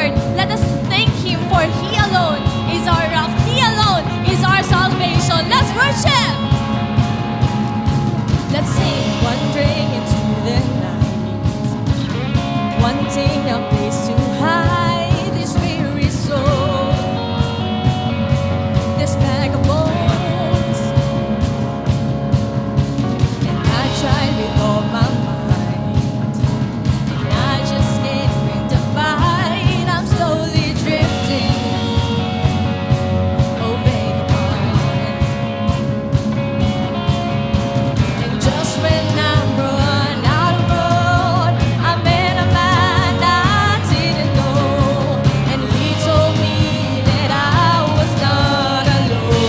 Lord. Let us thank Him, for He alone is our rock. He alone is our salvation. Let's worship. Let's sing, wandering into the night, wanting a place to hide this weary soul, this bag of bones. And I tried with all my mind, and I just can't win the fight. I'm slowly drifting, oh vagabond. And just when I'm run out of road, I met a man I didn't know, and he told me that I was not alone.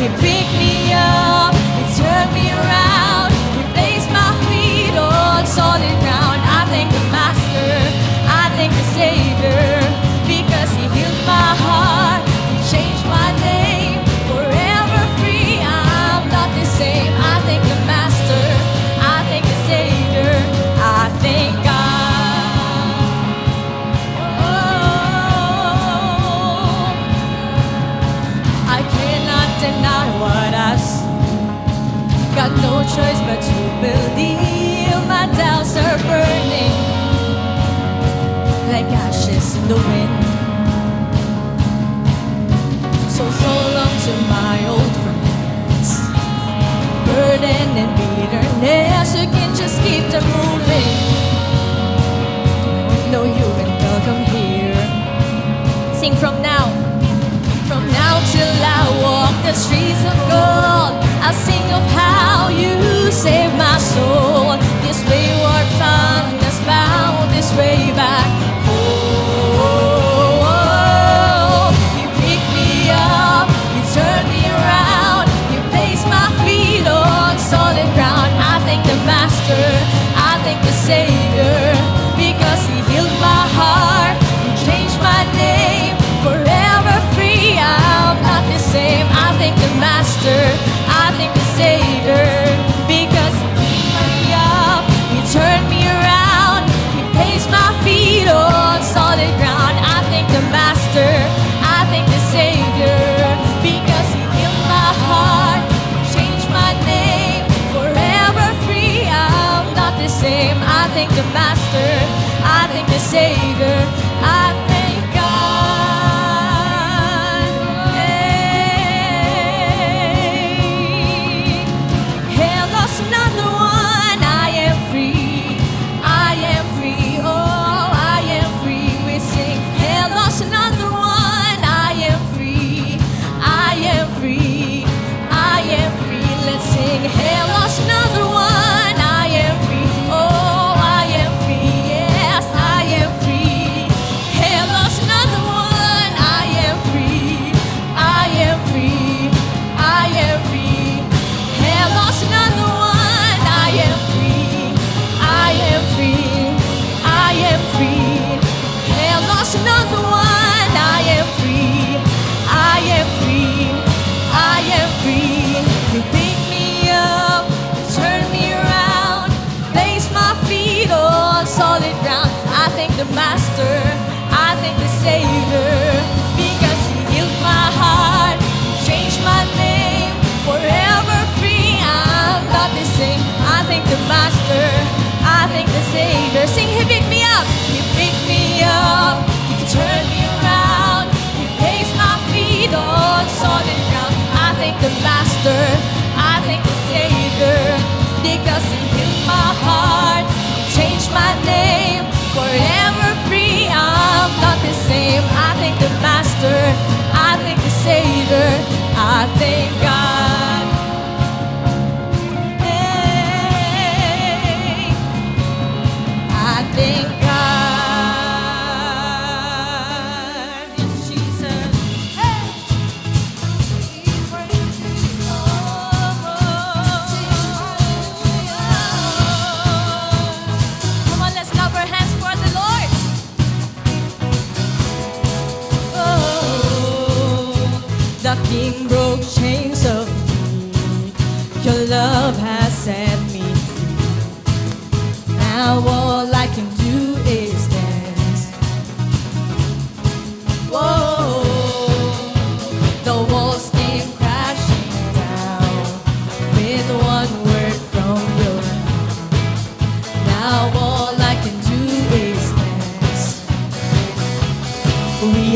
He picked me up, he turned me around, he placed my feet on solid ground. I thank the Master, I thank the Savior, because He healed my heart, He changed my name, forever free. I'm not the same. I thank the Master, I thank the Savior, I thank God. Oh, I cannot deny what I see. Got no choice but to believe. My doubts are burning like ashes in the wind. So long to my old friends, burden and bitterness, you can just keep them moving. No, you ain't welcome here. Sing from now till I walk the streets of gold. I'll sing of how you saved my soul. This wayward tongue has found this way back. Oh, you picked me up, you turned me around, you placed my feet on solid ground. I thank the Master, I thank the Savior, because He healed my heart, He changed my name, forever free. I'm not the same. I thank the Master, I thank the Savior, because He picked me up, He turned me around, He placed my feet on solid ground. I thank the Master, I thank the Savior, because He healed my heart, He changed my name, forever free. I'm not the same. I thank the Master, I thank the Savior, I thank God. Hey, hell lost another one. I am free, I am free, oh I am free. We sing, hell lost another one. I am free, I am free, I am free. Let's sing, hell lost another one. I am free, oh I am free, yes I am free.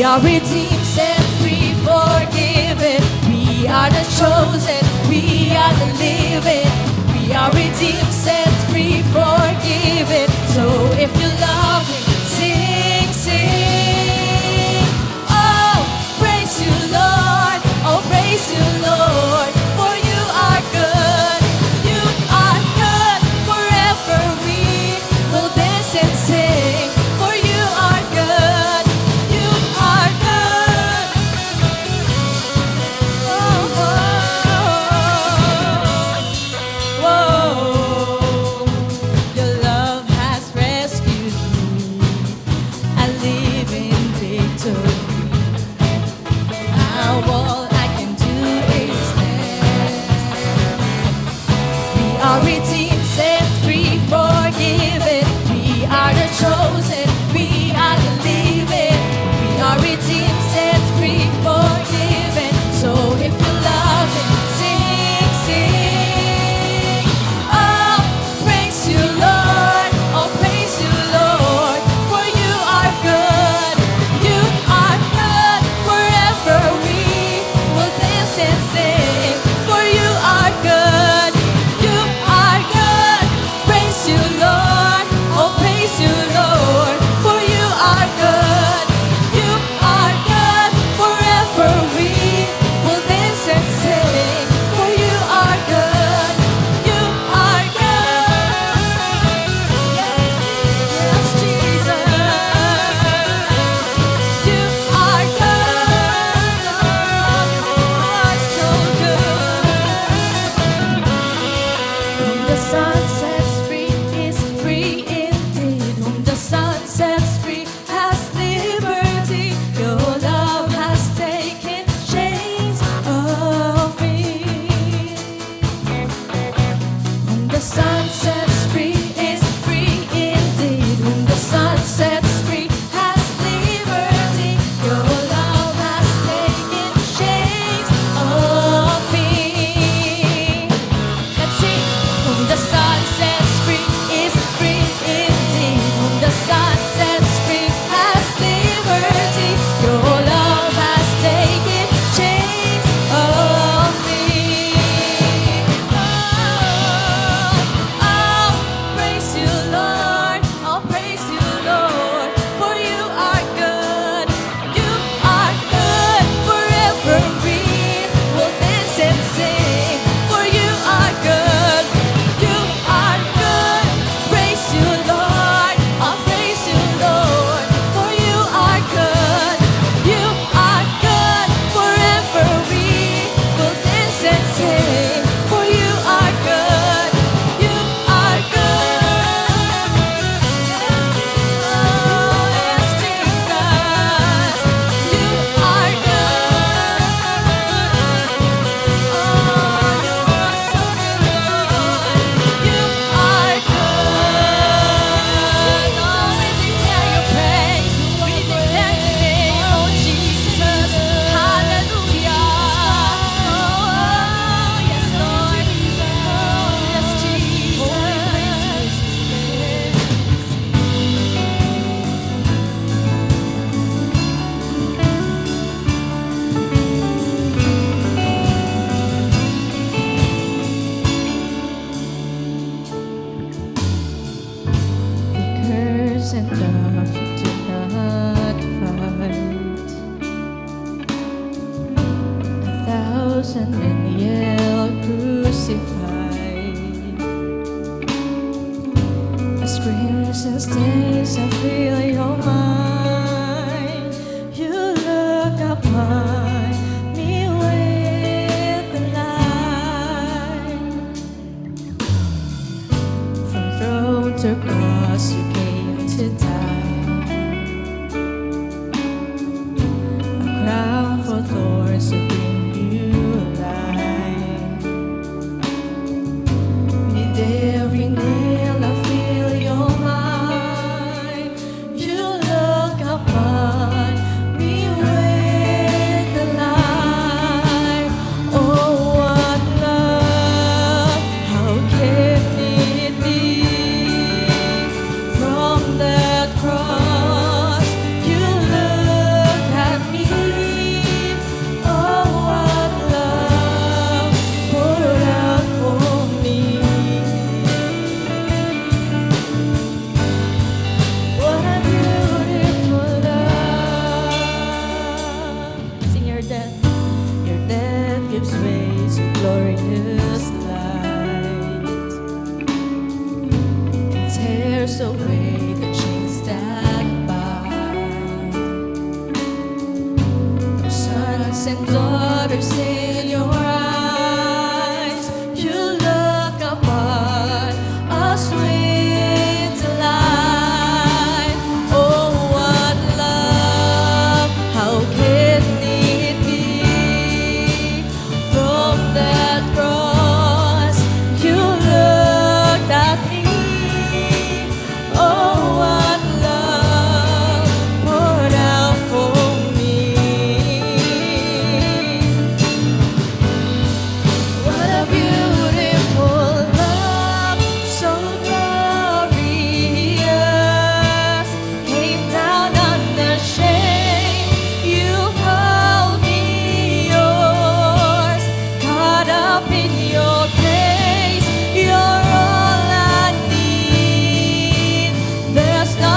We are redeemed, set free, forgiven. We are the chosen, we are the living. We are redeemed, set free, forgiven. So if you love Him, sing, sing. Oh, praise you, Lord. Oh, praise you, Lord. For you are good, you are good. Forever we will dance and sing. For you are good, you are good. Oh, oh, oh. Your love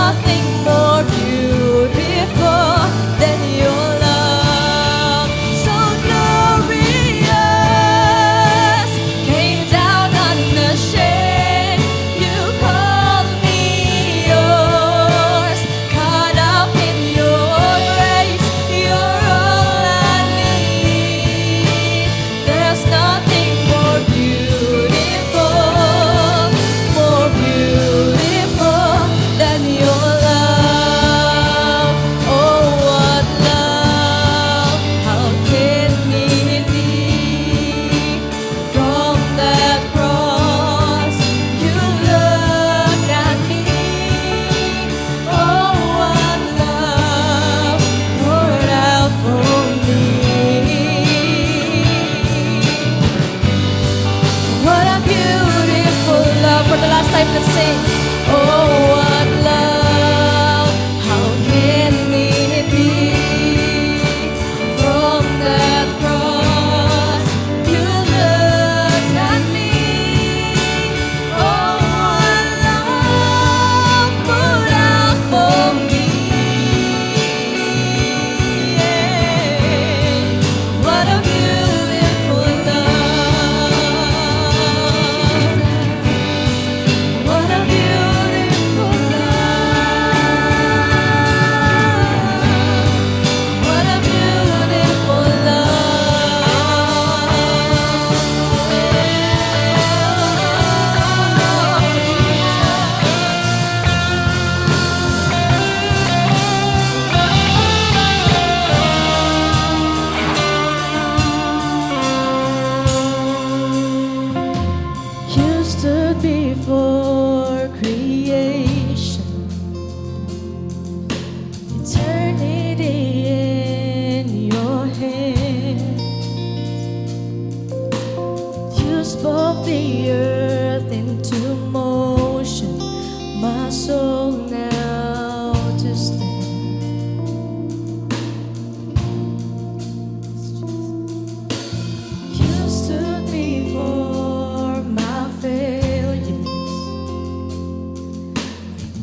nothing more beautiful than your love. So glorious, came down unashamed. You called me yours, caught up in your grace. You're all I need. There's nothing more beautiful than your love. Oh, what love! How can it be? From that cross, you looked at me. Oh, what love poured out for me. What a beautiful love. For the last time, let's sing. Oh, what love, how can it be? From that cross, you looked at me. Oh, what love poured out for me. What a beautiful love. What a beautiful love. What a beautiful love. You stood before creation, eternity in your hands. You spoke the earth into motion, my soul now to stand. You stood before my failures,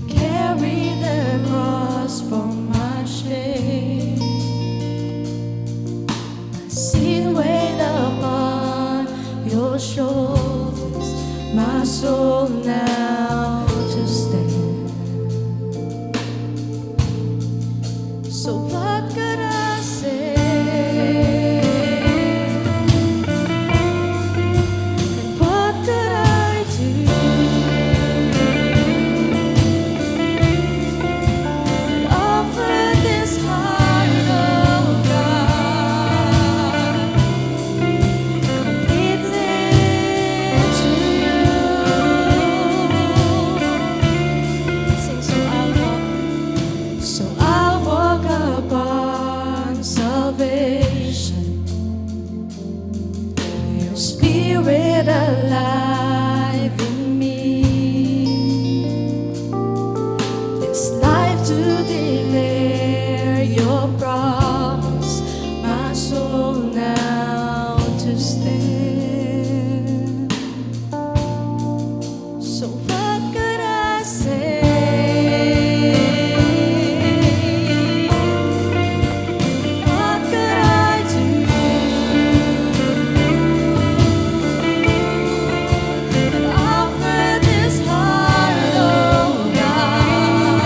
carry the cross for my shame. My sin weighed upon your shoulders, my soul now to stand. So what could I say? And what could I do? Offer this heart, oh God, completely to you. Sing, so I'll walk upon salvation. Your spirit alive in me. This life to declare your promise, my soul now to stand. So what could I say? What could I do? Offer this heart, oh God,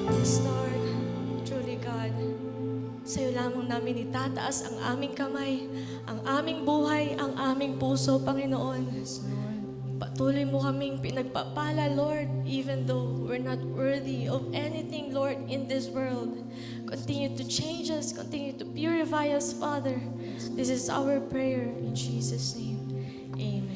Yes, Lord. Truly, God. Sa'yo lamang namin itataas ang aming kamay, ang aming buhay, ang aming puso, Panginoon. Patuloy mo kaming pinagpapala, Lord, even though we're not worthy of anything, Lord, in this world. Continue to change us, continue to purify us, Father. This is our prayer in Jesus' name. Amen.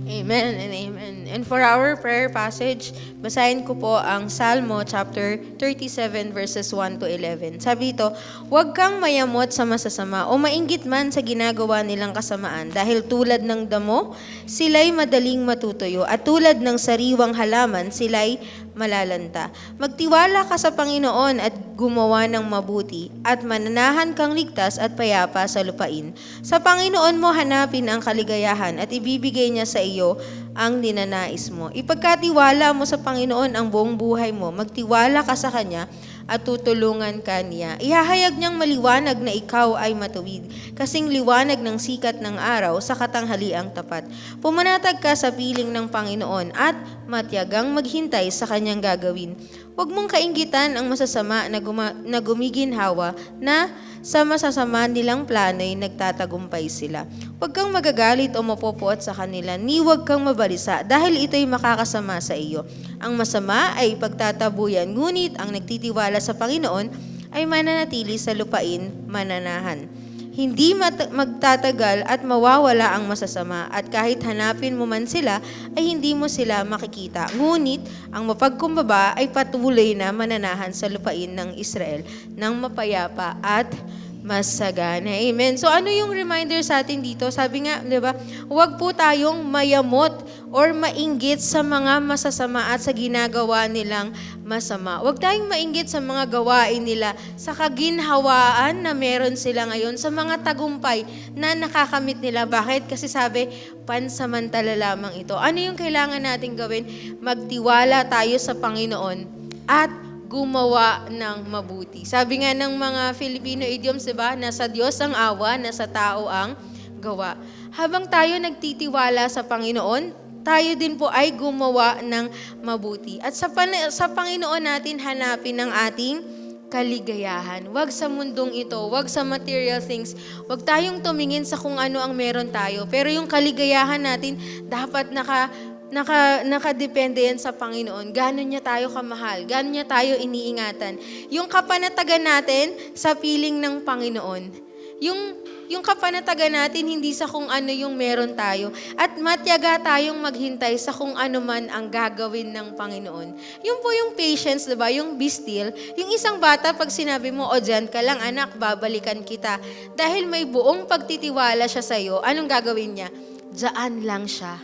Amen and amen. And for our prayer passage, basahin ko po ang Salmo chapter 37 verses 1 to 11. Sabi ito, "Huwag kang mayamot sa masasama o mainggit man sa ginagawa nilang kasamaan dahil tulad ng damo, sila'y madaling matutuyo at tulad ng sariwang halaman, sila'y malalanta. Magtiwala ka sa Panginoon at gumawa ng mabuti at mananahan kang ligtas at payapa sa lupain. Sa Panginoon mo hanapin ang kaligayahan at ibibigay niya sa iyo ang ninanais mo. Ipagkatiwala mo sa Panginoon ang buong buhay mo. Magtiwala ka sa Kanya at tutulungan ka niya. Ihahayag niyang maliwanag na ikaw ay matuwid, kasing liwanag ng sikat ng araw sa katanghaliang tapat. Pumanatag ka sa piling ng Panginoon at matiyagang maghintay sa Kanyang gagawin. Huwag mong kainggitan ang masasama na gumiginhawa na sa masasama nilang plano'y nagtatagumpay sila. Huwag kang magagalit o mapopoot sa kanila, ni huwag kang mabalisa dahil ito'y makakasama sa iyo. Ang masama ay pagtatabuyan, ngunit ang nagtitiwala sa Panginoon ay mananatili sa lupain mananahan. Hindi magtatagal at mawawala ang masasama at kahit hanapin mo man sila ay hindi mo sila makikita. Ngunit ang mapagkumbaba ay patuloy na mananahan sa lupain ng Israel ng mapayapa at masagana. Amen. So ano yung reminder sa atin dito? Sabi nga, di ba, huwag po tayong mayamot or mainggit sa mga masasama at sa ginagawa nilang masama. Huwag tayong mainggit sa mga gawain nila, sa kaginhawaan na meron sila ngayon, sa mga tagumpay na nakakamit nila. Bakit? Kasi sabi, pansamantala lamang ito. Ano yung kailangan natin gawin? Magtiwala tayo sa Panginoon at gumawa ng mabuti. Sabi nga ng mga Filipino idioms, diba? Nasa Diyos ang awa, nasa tao ang gawa. Habang tayo nagtitiwala sa Panginoon, tayo din po ay gumawa ng mabuti. At sa Panginoon natin hanapin ang ating kaligayahan. Huwag sa mundong ito, huwag sa material things. Huwag tayong tumingin sa kung ano ang meron tayo. Pero yung kaligayahan natin, dapat nakadepende yan sa Panginoon. Gano'n niya tayo kamahal, gano'n niya tayo iniingatan. Yung kapanatagan natin sa piling ng Panginoon. Yung kapanatagan natin hindi sa kung ano yung meron tayo. At matyaga tayong maghintay sa kung ano man ang gagawin ng Panginoon. Yun po yung patience, diba? Yung be still. Yung isang bata, pag sinabi mo, o dyan ka lang anak, babalikan kita. Dahil may buong pagtitiwala siya sa'yo, anong gagawin niya? Diyaan lang siya.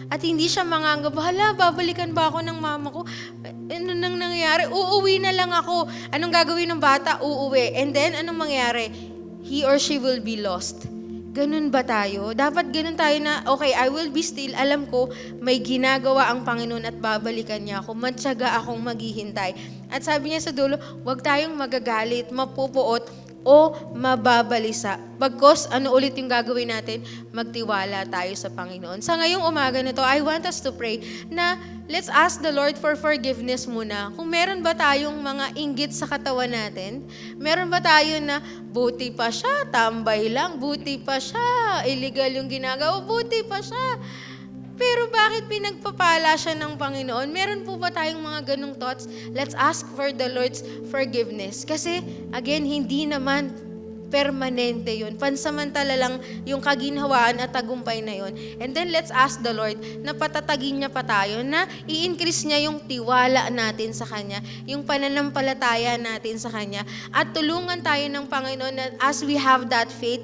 At hindi siya manganggap, hala, babalikan ba ako ng mama ko? Ano nang nangyari? Uuwi na lang ako. Anong gagawin ng bata? Uuwi. And then, anong mangyari? He or she will be lost. Ganun ba tayo? Dapat ganun tayo na, okay, I will be still. Alam ko, may ginagawa ang Panginoon at babalikan niya ako. Matyaga akong maghihintay. At sabi niya sa dulo, huwag tayong magagalit, mapupuot, o mababalisa. Bagkos, ano ulit yung gagawin natin? Magtiwala tayo sa Panginoon. Sa ngayong umaga na to, I want us to pray na let's ask the Lord for forgiveness muna. Kung meron ba tayong mga inggit sa katawan natin, meron ba tayo na buti pa siya, tambay lang, buti pa siya, illegal yung ginagawa, buti pa siya. Pero bakit pinagpapala siya ng Panginoon? Meron po ba tayong mga ganong thoughts? Let's ask for the Lord's forgiveness. Kasi, again, hindi naman permanente yun. Pansamantala lang yung kaginhawaan at tagumpay na yun. And then, let's ask the Lord na patatagin niya pa tayo, na i-increase niya yung tiwala natin sa Kanya, yung pananampalataya natin sa Kanya, at tulungan tayo ng Panginoon na as we have that faith,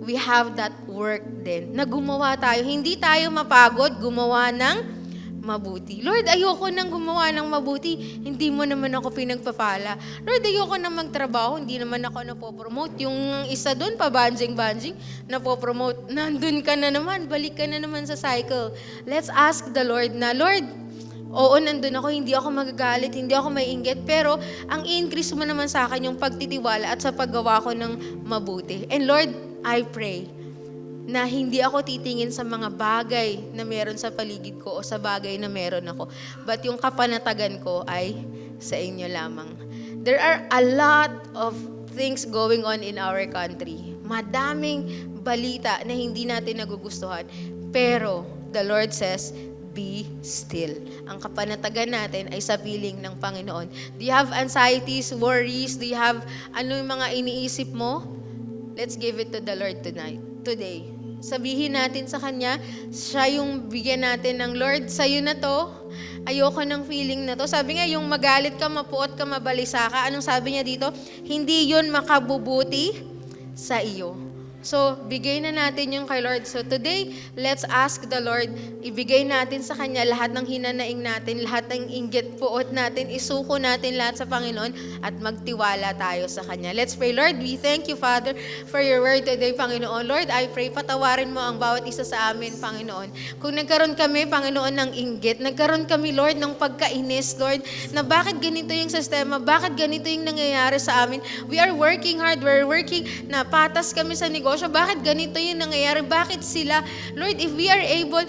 we have that work din, na gumawa tayo. Hindi tayo mapagod gumawa ng mabuti. Lord, ayoko nang gumawa ng mabuti. Hindi mo naman ako pinagpapala. Lord, ayoko nang magtrabaho. Hindi naman ako napopromote. Yung isa doon, pabanjing-banjing, napopromote. Nandun ka na naman. Balik ka na naman sa cycle. Let's ask the Lord na, Lord, oo, nandun ako, hindi ako magagalit, hindi ako maiinggit, pero ang i-increase mo naman sa akin yung pagtitiwala at sa paggawa ko ng mabuti. And Lord, I pray na hindi ako titingin sa mga bagay na meron sa paligid ko o sa bagay na meron ako, but yung kapanatagan ko ay sa inyo lamang. There are a lot of things going on in our country. Madaming balita na hindi natin nagugustuhan. Pero the Lord says, be still. Ang kapanatagan natin ay sa piling ng Panginoon. Do you have anxieties, worries? Do you have yung mga iniisip mo? Let's give it to the Lord today. Sabihin natin sa Kanya, siya yung bigyan natin ng Lord, sa'yo na to. Ayoko ng feeling na to. Sabi nga, yung magalit ka, mapuot ka, mabalisa ka. Anong sabi niya dito? Hindi yun makabubuti sa iyo. So, bigay na natin yung kay Lord. So, today, let's ask the Lord, ibigay natin sa Kanya lahat ng hinanaing natin, lahat ng inggit puot natin, isuko natin lahat sa Panginoon, at magtiwala tayo sa Kanya. Let's pray. Lord, we thank you, Father, for your word today, Panginoon. Lord, I pray, patawarin mo ang bawat isa sa amin, Panginoon. Kung nagkaroon kami, Panginoon, ng inggit, nagkaroon kami, Lord, ng pagkainis, Lord, na bakit ganito yung sistema, bakit ganito yung nangyayari sa amin. We are working hard, we're working, na patas kami sa negosyo, bakit ganito yung nangyayari? Bakit sila? Lord, if we are able,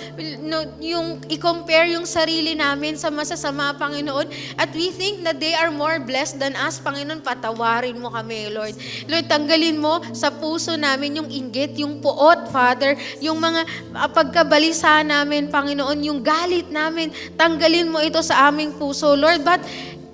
yung i-compare yung sarili namin sa masasama, Panginoon, at we think that they are more blessed than us, Panginoon, patawarin mo kami, Lord. Lord, tanggalin mo sa puso namin yung inggit, yung puot, Father, yung mga pagkabalisa namin, Panginoon, yung galit namin, tanggalin mo ito sa aming puso, Lord. But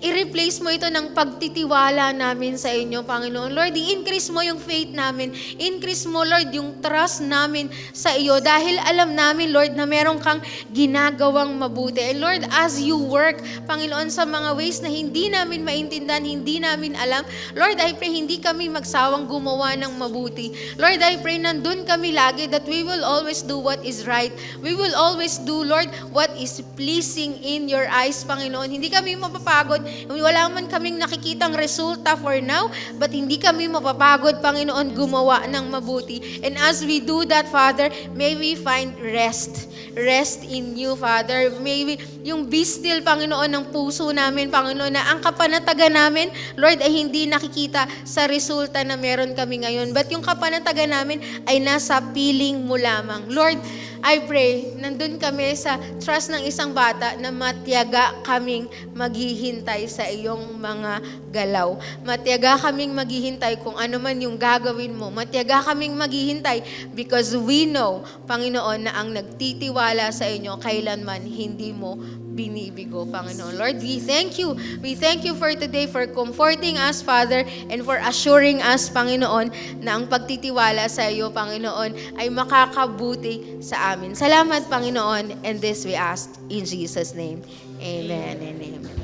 i-replace mo ito ng pagtitiwala namin sa inyo, Panginoon. Lord, i-increase mo yung faith namin. Increase mo, Lord, yung trust namin sa iyo. Dahil alam namin, Lord, na meron kang ginagawang mabuti. And Lord, as you work, Panginoon, sa mga ways na hindi namin maintindihan, hindi namin alam, Lord, I pray hindi kami magsawang gumawa ng mabuti. Lord, I pray nandun kami lagi that we will always do what is right. We will always do, Lord, what is pleasing in your eyes, Panginoon. Hindi kami mapapagod. Wala man kaming nakikitang resulta for now, but hindi kami mapapagod, Panginoon, gumawa ng mabuti. And as we do that, Father, may we find rest. Rest in you, Father. May we, yung be still, Panginoon, ng puso namin, Panginoon, na ang kapanatagan namin, Lord, ay hindi nakikita sa resulta na meron kami ngayon. But yung kapanatagan namin ay nasa piling mo lamang. Lord, I pray, nandun kami sa trust ng isang bata na matyaga kaming maghihintay sa iyong mga galaw. Matyaga kaming maghihintay kung ano man yung gagawin mo. Matyaga kaming maghihintay because we know, Panginoon, na ang nagtitiwala sa inyo kailanman hindi mo binibigo, Panginoon. Lord, we thank you. We thank you for today, for comforting us, Father, and for assuring us, Panginoon, na ang pagtitiwala sa iyo, Panginoon, ay makakabuti sa amin. Salamat, Panginoon, and this we ask in Jesus' name. Amen and amen.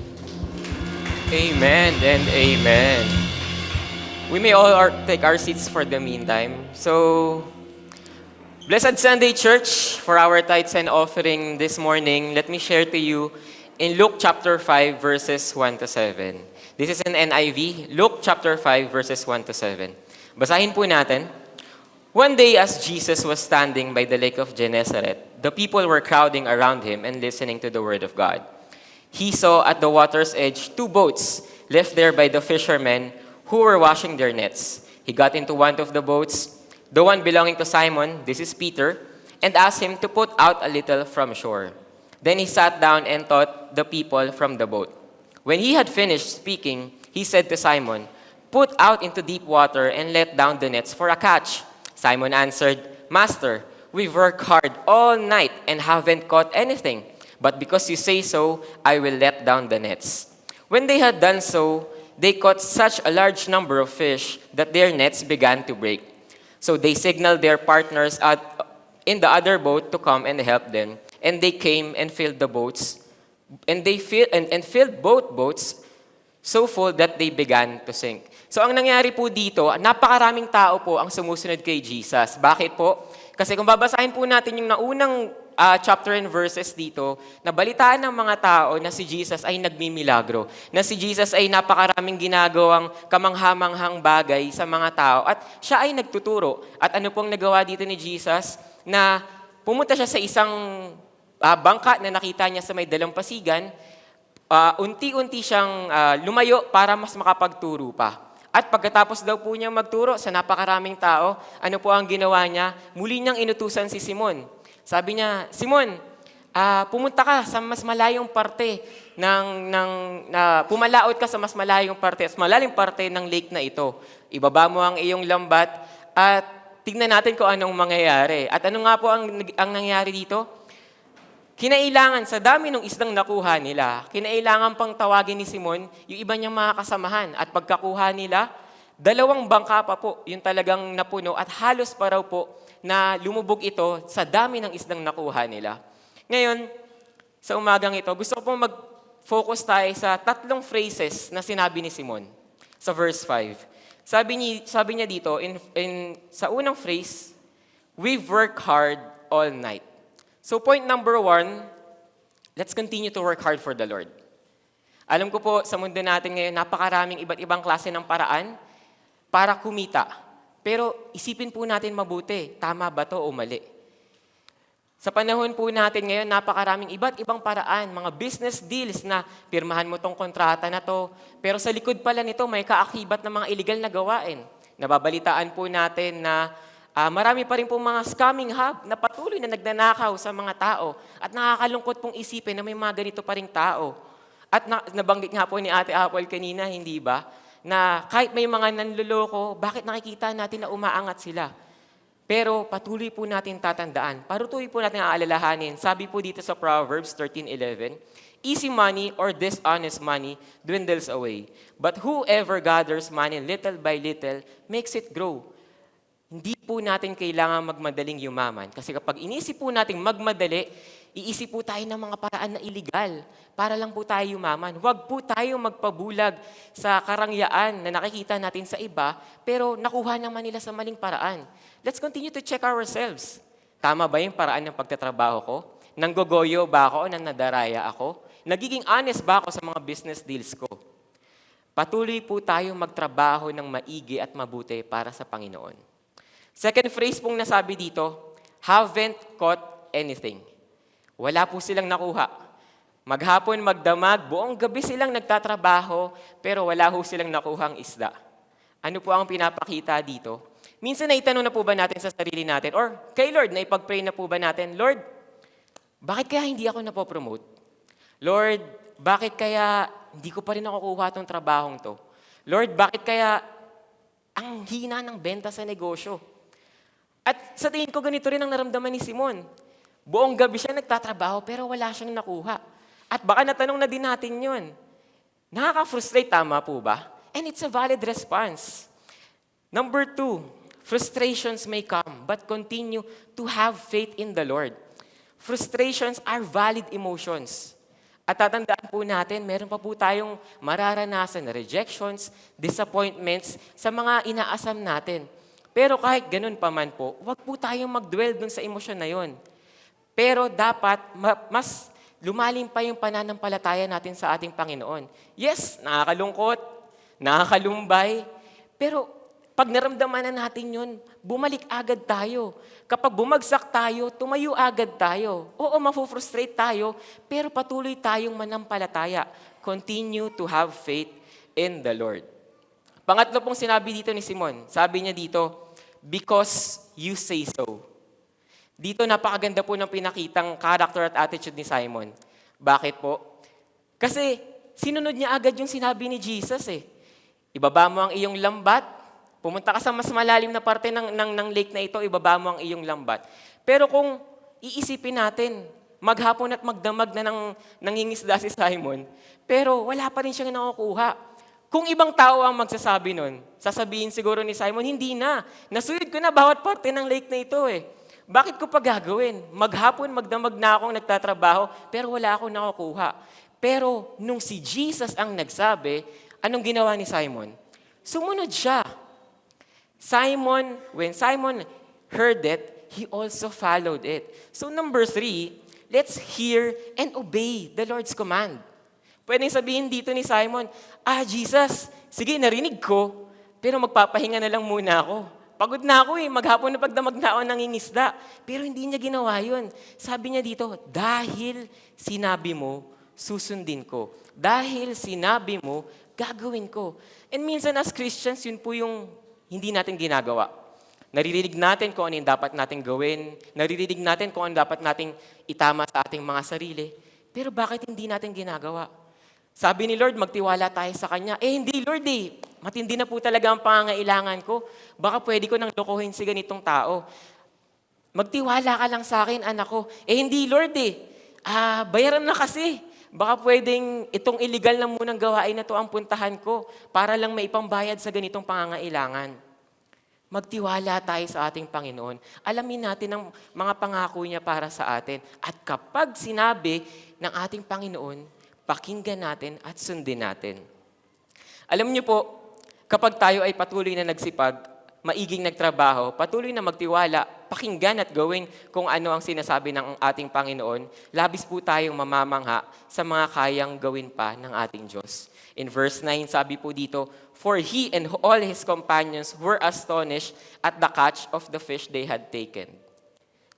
Amen and amen. We may all take our seats for the meantime. So, Blessed Sunday, Church, for our tithes and offering this morning, let me share to you in Luke chapter 5, verses 1 to 7. This is an NIV, Luke chapter 5, verses 1 to 7. Basahin po natin. One day as Jesus was standing by the lake of Gennesaret, the people were crowding around him and listening to the word of God. He saw at the water's edge 2 boats left there by the fishermen who were washing their nets. He got into one of the boats, the one belonging to Simon, this is Peter, and asked him to put out a little from shore. Then he sat down and taught the people from the boat. When he had finished speaking, he said to Simon, "Put out into deep water and let down the nets for a catch." Simon answered, "Master, we've worked hard all night and haven't caught anything. But because you say so, I will let down the nets." When they had done so, they caught such a large number of fish that their nets began to break. So they signaled their partners in the other boat to come and help them. And they came and filled the boats. And they filled both boats so full that they began to sink. So ang nangyari po dito, napakaraming tao po ang sumusunod kay Jesus. Bakit po? Kasi kung babasahin po natin yung naunang chapter and verses dito, nabalitaan ng mga tao na si Jesus ay nagmimilagro, na si Jesus ay napakaraming ginagawang kamanghamanghang bagay sa mga tao at siya ay nagtuturo. At ano pong nagawa dito ni Jesus? Na pumunta siya sa isang bangka na nakita niya sa may dalampasigan, unti-unti siyang lumayo para mas makapagturo pa. At pagkatapos daw po niya magturo sa napakaraming tao, ano po ang ginawa niya? Muli niyang inutusan si Simon. Sabi niya, "Simon, pumunta ka sa mas malayong parte pumalaot ka sa mas malayong parte, mas malalim parte ng lake na ito. Ibaba mo ang iyong lambat at tignan natin kung anong mangyayari. At ano nga po ang nangyari dito? Kinailangan, sa dami ng isdang nakuha nila, kinailangan pang tawagin ni Simon yung iba niyang mga kasamahan. At pagkakuha nila, 2 bangka pa po yung talagang napuno at halos pa raw po na lumubog ito sa dami ng isdang nakuha nila. Ngayon, sa umagang ito, gusto ko pong mag-focus tayo sa 3 phrases na sinabi ni Simon sa verse 5. Sabi niya dito, sa unang phrase, we've worked hard all night. So point number 1, let's continue to work hard for the Lord. Alam ko po, sa mundo natin ngayon, napakaraming iba't ibang klase ng paraan para kumita. Pero isipin po natin mabuti, tama ba to o mali? Sa panahon po natin ngayon, napakaraming iba't ibang paraan, mga business deals na pirmahan mo tong kontrata na to, pero sa likod pala nito may kaakibat ng mga illegal na gawain. Nababalitaan po natin na marami pa rin po mga scamming hub na patuloy na nagnanakaw sa mga tao at nakakalungkot pong isipin na may mga ganito pa ring tao. At nabanggit nga po ni Ate Apple kanina, hindi ba, na kahit may mga nanloloko, bakit nakikita natin na umaangat sila? Pero patuloy po natin tatandaan, patuloy po natin aalalahanin. Sabi po dito sa Proverbs 13:11, easy money or dishonest money dwindles away. But whoever gathers money little by little makes it grow. Hindi po natin kailangan magmadaling yumaman. Kasi kapag inisip po natin magmadali, iisip po tayo ng mga paraan na illegal para lang po tayo yumaman. Huwag po tayo magpabulag sa karangyaan na nakikita natin sa iba, pero nakuha naman nila sa maling paraan. Let's continue to check ourselves. Tama ba yung paraan ng pagtatrabaho ko? Nanggogoyo ba ako o nanadaraya ako? Nagiging honest ba ako sa mga business deals ko? Patuloy po tayo magtrabaho ng maigi at mabuti para sa Panginoon. Second phrase pong nasabi dito, haven't caught anything. Wala po silang nakuha. Maghapon, magdamag, buong gabi silang nagtatrabaho, pero wala ho silang nakuhang isda. Ano po ang pinapakita dito? Minsan naitanong na po ba natin sa sarili natin, or kay Lord, na ipag-pray na po ba natin, Lord, bakit kaya hindi ako napopromote? Lord, bakit kaya hindi ko pa rin nakukuha itong trabahong to? Lord, bakit kaya ang hina ng benta sa negosyo? At sa tingin ko, ganito rin ang naramdaman ni Simon. Buong gabi siya nagtatrabaho pero wala siyang nakuha. At baka natanong na din natin yun. Nakaka-frustrate, tama po ba? And it's a valid response. Number 2, frustrations may come but continue to have faith in the Lord. Frustrations are valid emotions. At tatandaan po natin, meron pa po tayong mararanasan na rejections, disappointments sa mga inaasam natin. Pero kahit ganun pa man po, huwag po tayong mag-dwell dun sa emosyon na yun. Pero dapat mas lumalim pa yung pananampalataya natin sa ating Panginoon. Yes, nakakalungkot, nakakalumbay, pero pag naramdaman na natin yun, bumalik agad tayo. Kapag bumagsak tayo, tumayo agad tayo. Oo, mafufrustrate tayo, pero patuloy tayong manampalataya. Continue to have faith in the Lord. Pangatlo pong sinabi dito ni Simon, sabi niya dito, because you say so. Dito napakaganda po ng pinakitang character at attitude ni Simon. Bakit po? Kasi sinunod niya agad yung sinabi ni Jesus eh. Ibaba mo ang iyong lambat, pumunta ka sa mas malalim na parte ng lake na ito, ibaba mo ang iyong lambat. Pero kung iisipin natin, maghapon at magdamag na nangingisda si Simon, pero wala pa rin siyang nakukuha. Kung ibang tao ang magsasabi nun, sasabihin siguro ni Simon, hindi na. Nasuyod ko na bawat parte ng lake na ito eh. Bakit ko pa gagawin? Maghapon, magdamag na akong nagtatrabaho, pero wala akong nakukuha. Pero nung si Jesus ang nagsabi, anong ginawa ni Simon? Sumunod siya. When Simon heard it, he also followed it. So number 3, let's hear and obey the Lord's command. Pwedeng sabihin dito ni Simon, Jesus, sige, narinig ko, pero magpapahinga na lang muna ako. Pagod na ako eh, maghapon na pagdamag na ako nangingisda. Pero hindi niya ginawa yun. Sabi niya dito, dahil sinabi mo, susundin ko. Dahil sinabi mo, gagawin ko. And minsan as Christians, yun po yung hindi natin ginagawa. Naririnig natin kung ano yung dapat nating gawin. Naririnig natin kung ano dapat nating itama sa ating mga sarili. Pero bakit hindi natin ginagawa? Sabi ni Lord, magtiwala tayo sa Kanya. Hindi Lord Matindi na po talaga ang pangangailangan ko. Baka pwede ko nang lokohin si ganitong tao. Magtiwala ka lang sa akin, anak ko. Hindi Lord bayaran na kasi. Baka pwedeng itong illegal na munang gawain na to ang puntahan ko para lang maipambayad sa ganitong pangangailangan. Magtiwala tayo sa ating Panginoon. Alamin natin ang mga pangako niya para sa atin. At kapag sinabi ng ating Panginoon, pakinggan natin at sundin natin. Alam niyo po, kapag tayo ay patuloy na nagsipag, maiging nagtrabaho, patuloy na magtiwala, pakinggan at gawin kung ano ang sinasabi ng ating Panginoon, labis po tayong mamamangha sa mga kayang gawin pa ng ating Diyos. In verse 9, sabi po dito, "For he and all his companions were astonished at the catch of the fish they had taken."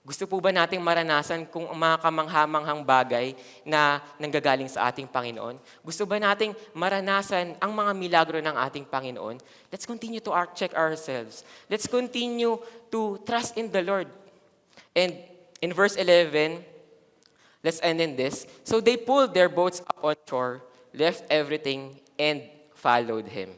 Gusto po ba nating maranasan kung mga kamanghamanghang bagay na nanggagaling sa ating Panginoon? Gusto ba nating maranasan ang mga milagro ng ating Panginoon? Let's continue to check ourselves. Let's continue to trust in the Lord. And in verse 11, let's end in this. "So they pulled their boats up on shore, left everything, and followed Him."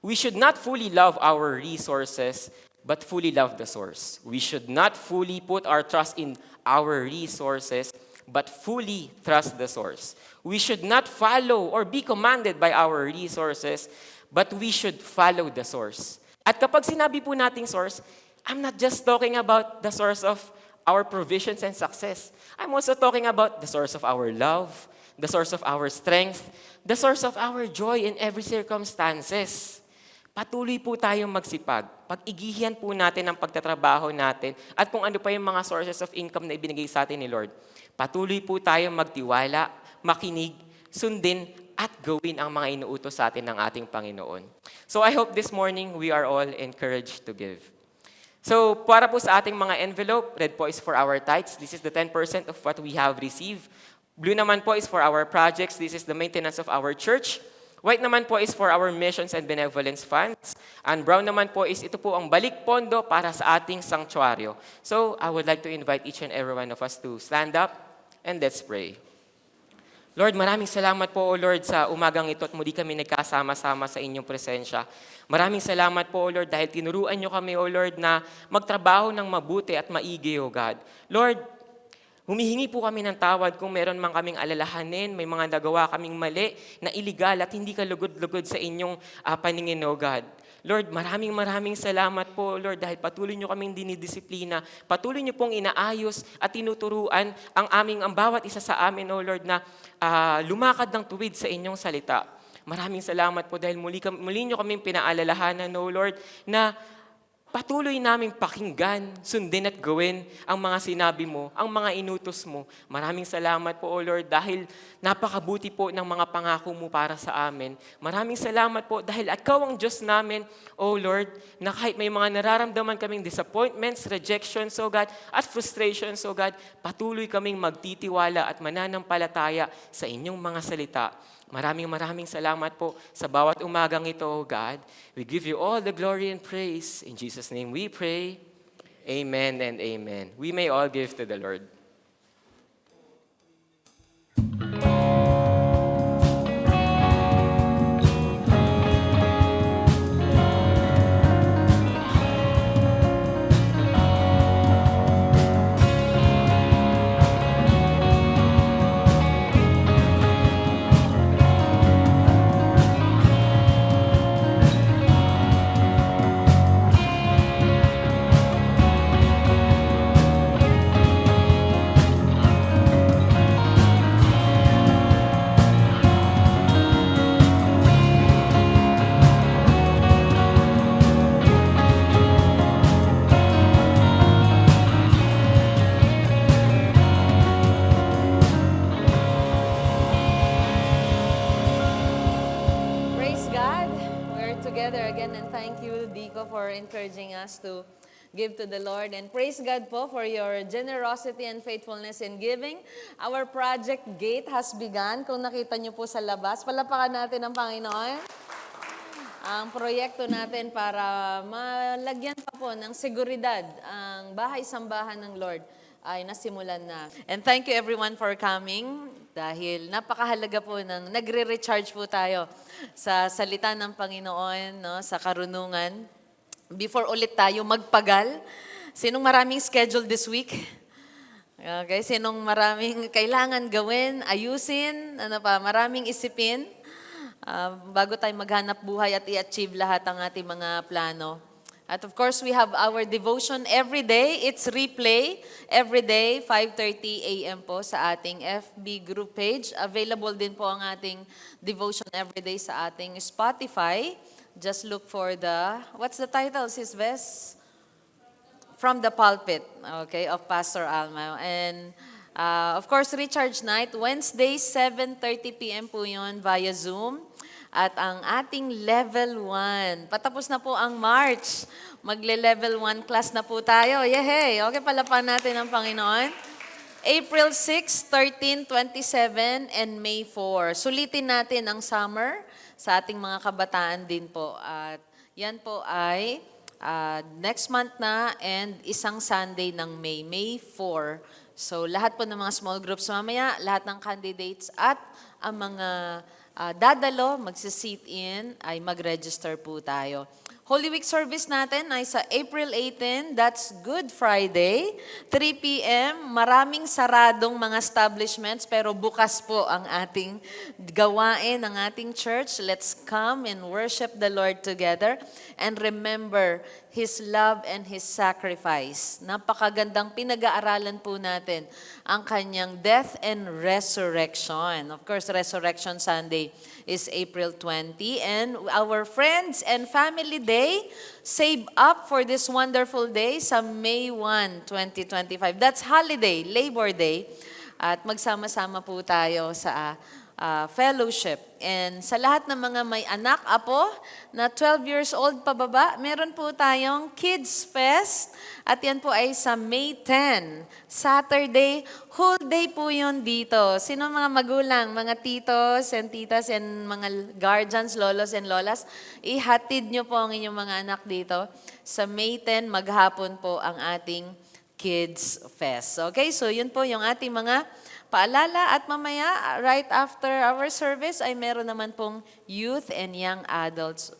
We should not fully love our resources, but fully love the source. We should not fully put our trust in our resources, but fully trust the source. We should not follow or be commanded by our resources, but we should follow the source. At kapag sinabi po nating source, I'm not just talking about the source of our provisions and success. I'm also talking about the source of our love, the source of our strength, the source of our joy in every circumstances. Patuloy po tayong magsipag. Pag-igihan po natin ang pagtatrabaho natin at kung ano pa yung mga sources of income na ibinigay sa atin ni Lord. Patuloy po tayong magtiwala, makinig, sundin, at gawin ang mga inuutos sa atin ng ating Panginoon. So I hope this morning we are all encouraged to give. So para po sa ating mga envelope, red po is for our tithes. This is the 10% of what we have received. Blue naman po is for our projects. This is the maintenance of our church. White naman po is for our missions and benevolence funds. And brown naman po is ito po ang balik pondo para sa ating sanctuaryo. So I would like to invite each and every one of us to stand up and let's pray. Lord, maraming salamat po, O Lord, sa umagang ito at muli kami nagkasama-sama sa inyong presensya. Maraming salamat po, O Lord, dahil tinuruan nyo kami, O Lord, na magtrabaho ng mabuti at maigi, O God. Lord, humihingi po kami ng tawad kung meron man kaming alalahanin, may mga nagawa kaming mali na iligal at hindi ka lugod-lugod sa inyong paningin, O God. Lord, maraming salamat po, Lord, dahil patuloy nyo kaming dinidisiplina, patuloy nyo pong inaayos at tinuturuan ang bawat isa sa amin, O Lord, na lumakad ng tuwid sa inyong salita. Maraming salamat po dahil muli nyo kaming pinaalalahanan, O Lord, na patuloy naming pakinggan, sundin at gawin ang mga sinabi mo, ang mga inutos mo. Maraming salamat po, O Lord, dahil napakabuti po ng mga pangako mo para sa amin. Maraming salamat po dahil ikaw ang Diyos namin, O Lord, na kahit may mga nararamdaman kaming disappointments, rejections, O God, at frustrations, O God, patuloy kaming magtitiwala at mananampalataya sa inyong mga salita. Maraming salamat po sa bawat umagang ito, O God. We give you all the glory and praise. In Jesus' name we pray. Amen and amen. We may all give to the Lord. Encouraging us to give to the Lord. And praise God po for your generosity and faithfulness in giving. Our project gate has begun. Kung nakita nyo po sa labas, palapakan natin ang Panginoon. ang proyekto natin para malagyan pa po ng seguridad ang bahay-sambahan ng Lord ay nasimulan na. And thank you everyone for coming dahil napakahalaga po ng nagre-recharge po tayo sa salita ng Panginoon, no, sa karunungan. Before ulit tayo magpagal, sinong maraming schedule this week? Okay, sinong maraming kailangan gawin, ayusin, maraming isipin, bago tayo maghanap buhay at i-achieve lahat ang ating mga plano. At of course, we have our devotion every day. It's replay every day, 5:30 a.m. po sa ating FB group page. Available din po ang ating devotion every day sa ating Spotify. Just look for what's the title, Sis Ves? From the Pulpit, okay, of Pastor Alma. And of course, Recharge Night, Wednesday, 7:30 p.m. po yun via Zoom. At ang ating Level 1, patapos na po ang March. Magle-Level 1 class na po tayo. Yehey! Okay, palapan natin ang Panginoon. April 6, 13, 27, and May 4. Sulitin natin ang summer sa ating mga kabataan din po. At yan po ay next month na and isang Sunday ng May 4. So lahat po ng mga small groups mamaya, lahat ng candidates at ang mga dadalo, magsisit in, ay mag-register po tayo. Holy Week service natin ay sa April 18, that's Good Friday, 3 p.m. Maraming saradong mga establishments pero bukas po ang ating gawain ng ating church. Let's come and worship the Lord together and remember His love and His sacrifice. Napakagandang pinag-aaralan po natin ang kanyang death and resurrection. Of course, Resurrection Sunday is April 20. And our Friends and Family Day, save up for this wonderful day sa May 1, 2025. That's holiday, Labor Day. At magsama-sama po tayo sa fellowship. And sa lahat ng mga may anak, apo, na 12 years old pababa, meron po tayong Kids Fest. At yan po ay sa May 10, Saturday. Whole day po yun dito. Sino mga magulang, mga titos and titas and mga guardians, lolos and lolas, ihatid nyo po ang inyong mga anak dito. Sa May 10, maghapon po ang ating Kids Fest. Okay, so yun po yung ating mga paalala at mamaya, right after our service, ay meron naman pong Youth and Young Adults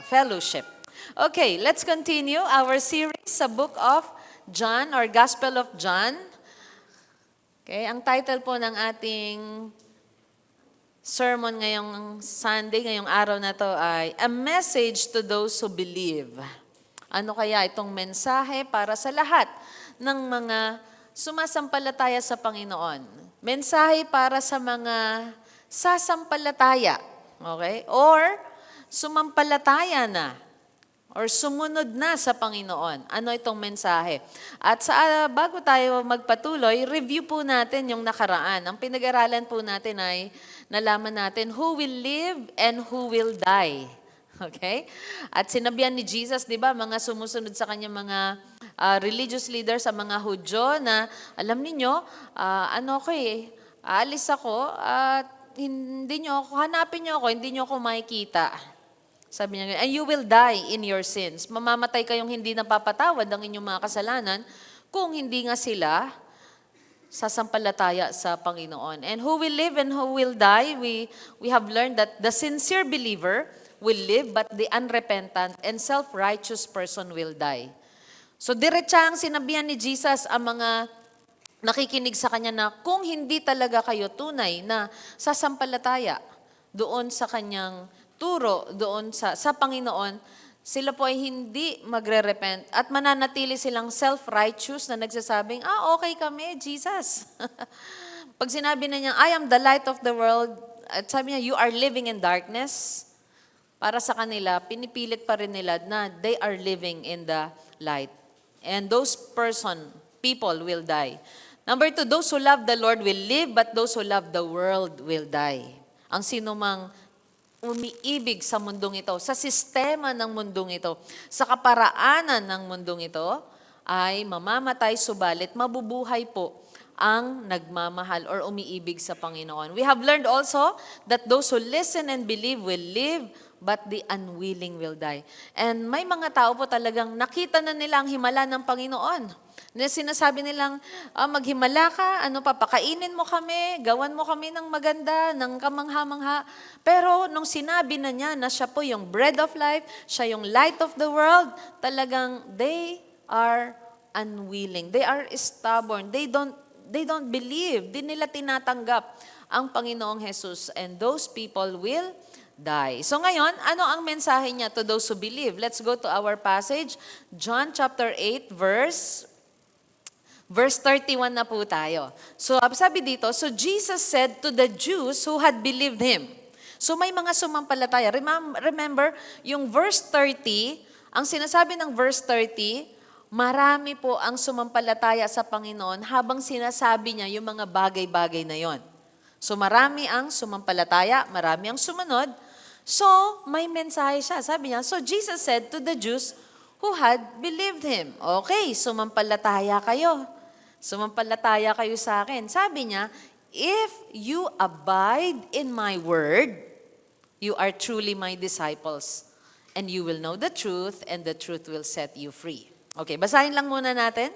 Fellowship. Okay, let's continue our series sa Book of John or Gospel of John. Okay, ang title po ng ating sermon ngayong Sunday, ngayong araw na to ay A Message to Those Who Believe. Ano kaya itong mensahe para sa lahat ng mga sumasampalataya sa Panginoon? Mensahe para sa mga sasampalataya, okay? Or sumampalataya na, or sumunod na sa Panginoon. Ano itong mensahe? At bago tayo magpatuloy, review po natin yung nakaraan. Ang pinag-aralan po natin ay nalaman natin who will live and who will die. Okay? At sinabihan ni Jesus, di ba, mga sumusunod sa kanya mga religious leaders sa mga Hudyo na, alam niyo, aalis ako at hanapin niyo ako, hindi niyo ako makikita. Sabi niya, and you will die in your sins. Mamamatay kayong hindi napapatawad ang inyong mga kasalanan kung hindi nga sila sasampalataya sa Panginoon. And who will live and who will die, we have learned that the sincere believer will live, but the unrepentant and self-righteous person will die. So diretsahang sinabihan ni Jesus ang mga nakikinig sa kanya na kung hindi talaga kayo tunay na sasampalataya doon sa kanyang turo, doon sa Panginoon, sila po ay hindi magre-repent at mananatili silang self-righteous na nagsasabing, okay kami, Jesus. Pag sinabi na niya, I am the light of the world, at sabi niya, you are living in darkness, para sa kanila, pinipilit pa rin nila na they are living in the light. And those people will die. Number 2, those who love the Lord will live, but those who love the world will die. Ang sinumang umiibig sa mundong ito, sa sistema ng mundong ito, sa kaparaanan ng mundong ito, ay mamamatay, subalit mabubuhay po ang nagmamahal or umiibig sa Panginoon. We have learned also that those who listen and believe will live, but the unwilling will die. And may mga tao po talagang nakita na nila ang himala ng Panginoon. Na sinasabi nilang, maghimala ka, papakainin mo kami, gawan mo kami ng maganda, ng kamangha-mangha. Pero nung sinabi na niya na siya po yung bread of life, siya yung light of the world, talagang they are unwilling. They are stubborn. They don't believe. Di nila tinatanggap ang Panginoong Jesus, and those people will die. So ngayon, ano ang mensahe niya to those who believe? Let's go to our passage, John chapter 8, Verse 31 na po tayo. So sabi dito, so Jesus said to the Jews who had believed Him. So may mga sumampalataya. Remember, yung verse 30, ang sinasabi ng verse 30, marami po ang sumampalataya sa Panginoon habang sinasabi niya yung mga bagay-bagay na yon. So marami ang sumampalataya, marami ang sumunod. So may mensahe siya. Sabi niya, so Jesus said to the Jews who had believed Him. Okay, sumampalataya kayo. Sumampalataya kayo sa akin. Sabi niya, if you abide in my word, you are truly my disciples, and you will know the truth, and the truth will set you free. Okay, basahin lang muna natin.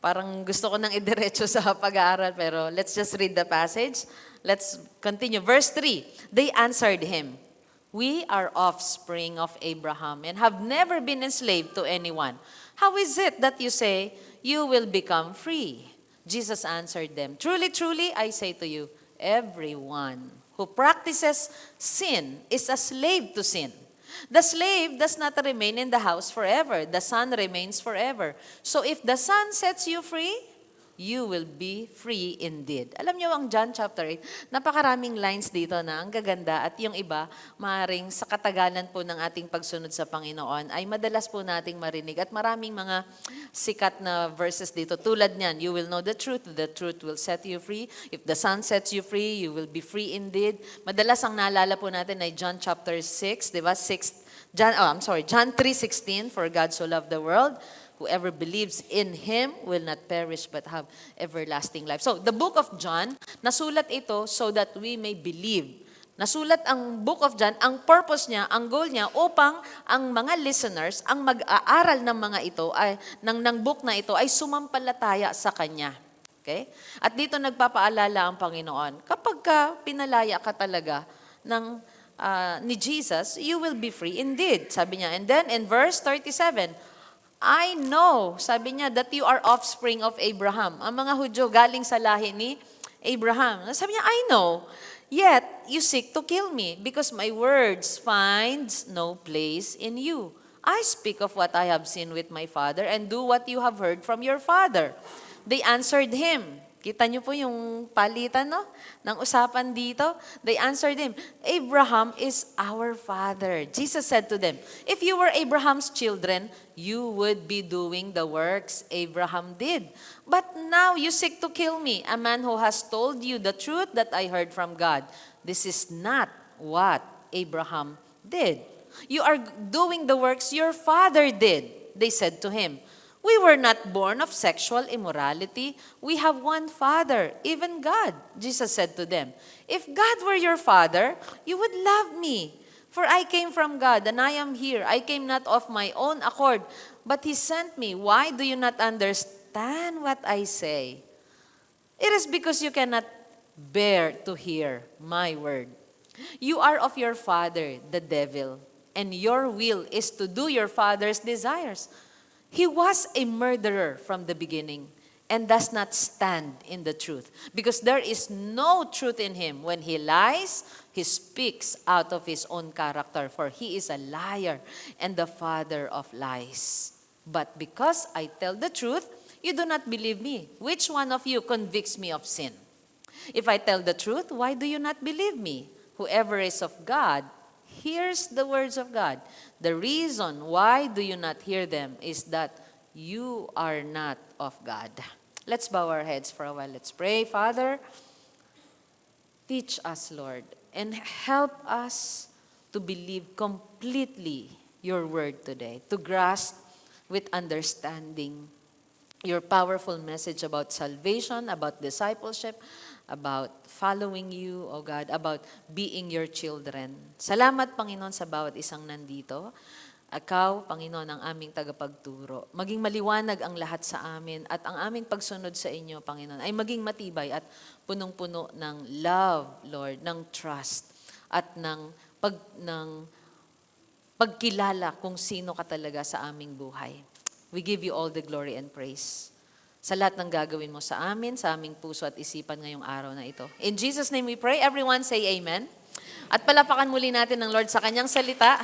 Parang gusto ko nang idiretso sa pag-aaral, pero let's just read the passage. Let's continue. Verse 3, they answered him, we are offspring of Abraham and have never been enslaved to anyone. How is it that you say, you will become free? Jesus answered them, truly, truly, I say to you, everyone who practices sin is a slave to sin. The slave does not remain in the house forever. The son remains forever. So if the son sets you free, you will be free indeed. Alam niyo ang John chapter 8, napakaraming lines dito na ang gaganda at yung iba, maaring sa katagalan po ng ating pagsunod sa Panginoon ay madalas po nating marinig at maraming mga sikat na verses dito. Tulad niyan, you will know the truth will set you free. If the Son sets you free, you will be free indeed. Madalas ang naalala po natin ay John chapter 6, di ba? John 3:16, for God so loved the world, whoever believes in Him will not perish but have everlasting life. So, the book of John, nasulat ito so that we may believe. Nasulat ang book of John, ang purpose niya, ang goal niya, upang ang mga listeners, ang mag-aaral ng mga ito, ng book na ito, ay sumampalataya sa Kanya. Okay? At dito nagpapaalala ang Panginoon, kapag pinalaya ka talaga ni Jesus, you will be free indeed. Sabi niya. And then in verse 37, I know, sabi niya, that you are offspring of Abraham. Ang mga Hudyo galing sa lahi ni Abraham. Sabi niya, I know, yet you seek to kill me because my words finds no place in you. I speak of what I have seen with my father and do what you have heard from your father. They answered him. Kita niyo po yung palitan, no? Ng usapan dito. They answered him, Abraham is our father. Jesus said to them, if you were Abraham's children, you would be doing the works Abraham did. But now you seek to kill me, a man who has told you the truth that I heard from God. This is not what Abraham did. You are doing the works your father did. They said to him, we were not born of sexual immorality. We have one Father, even God. Jesus said to them, if God were your Father, you would love me. For I came from God, and I am here. I came not of my own accord, but He sent me. Why do you not understand what I say? It is because you cannot bear to hear my word. You are of your father, the devil, and your will is to do your father's desires. He was a murderer from the beginning and does not stand in the truth because there is no truth in him. When he lies, he speaks out of his own character, for he is a liar and the father of lies. But because I tell the truth, you do not believe me. Which one of you convicts me of sin? If I tell the truth, why do you not believe me? Whoever is of God hears the words of God. The reason why do you not hear them is that you are not of God. Let's bow our heads for a while. Let's pray. Father, teach us, Lord, and help us to believe completely your word today, to grasp with understanding your powerful message about salvation, about discipleship, about following you, O God, about being your children. Salamat, Panginoon, sa bawat isang nandito. Ikaw, Panginoon, ang aming tagapagturo. Maging maliwanag ang lahat sa amin at ang aming pagsunod sa inyo, Panginoon, ay maging matibay at punong-puno ng love, Lord, ng trust at ng pagkilala kung sino ka talaga sa aming buhay. We give you all the glory and praise sa lahat ng gagawin mo sa amin, sa aming puso at isipan ngayong araw na ito. In Jesus' name we pray. Everyone say amen. At palapakan muli natin ng Lord sa kanyang salita.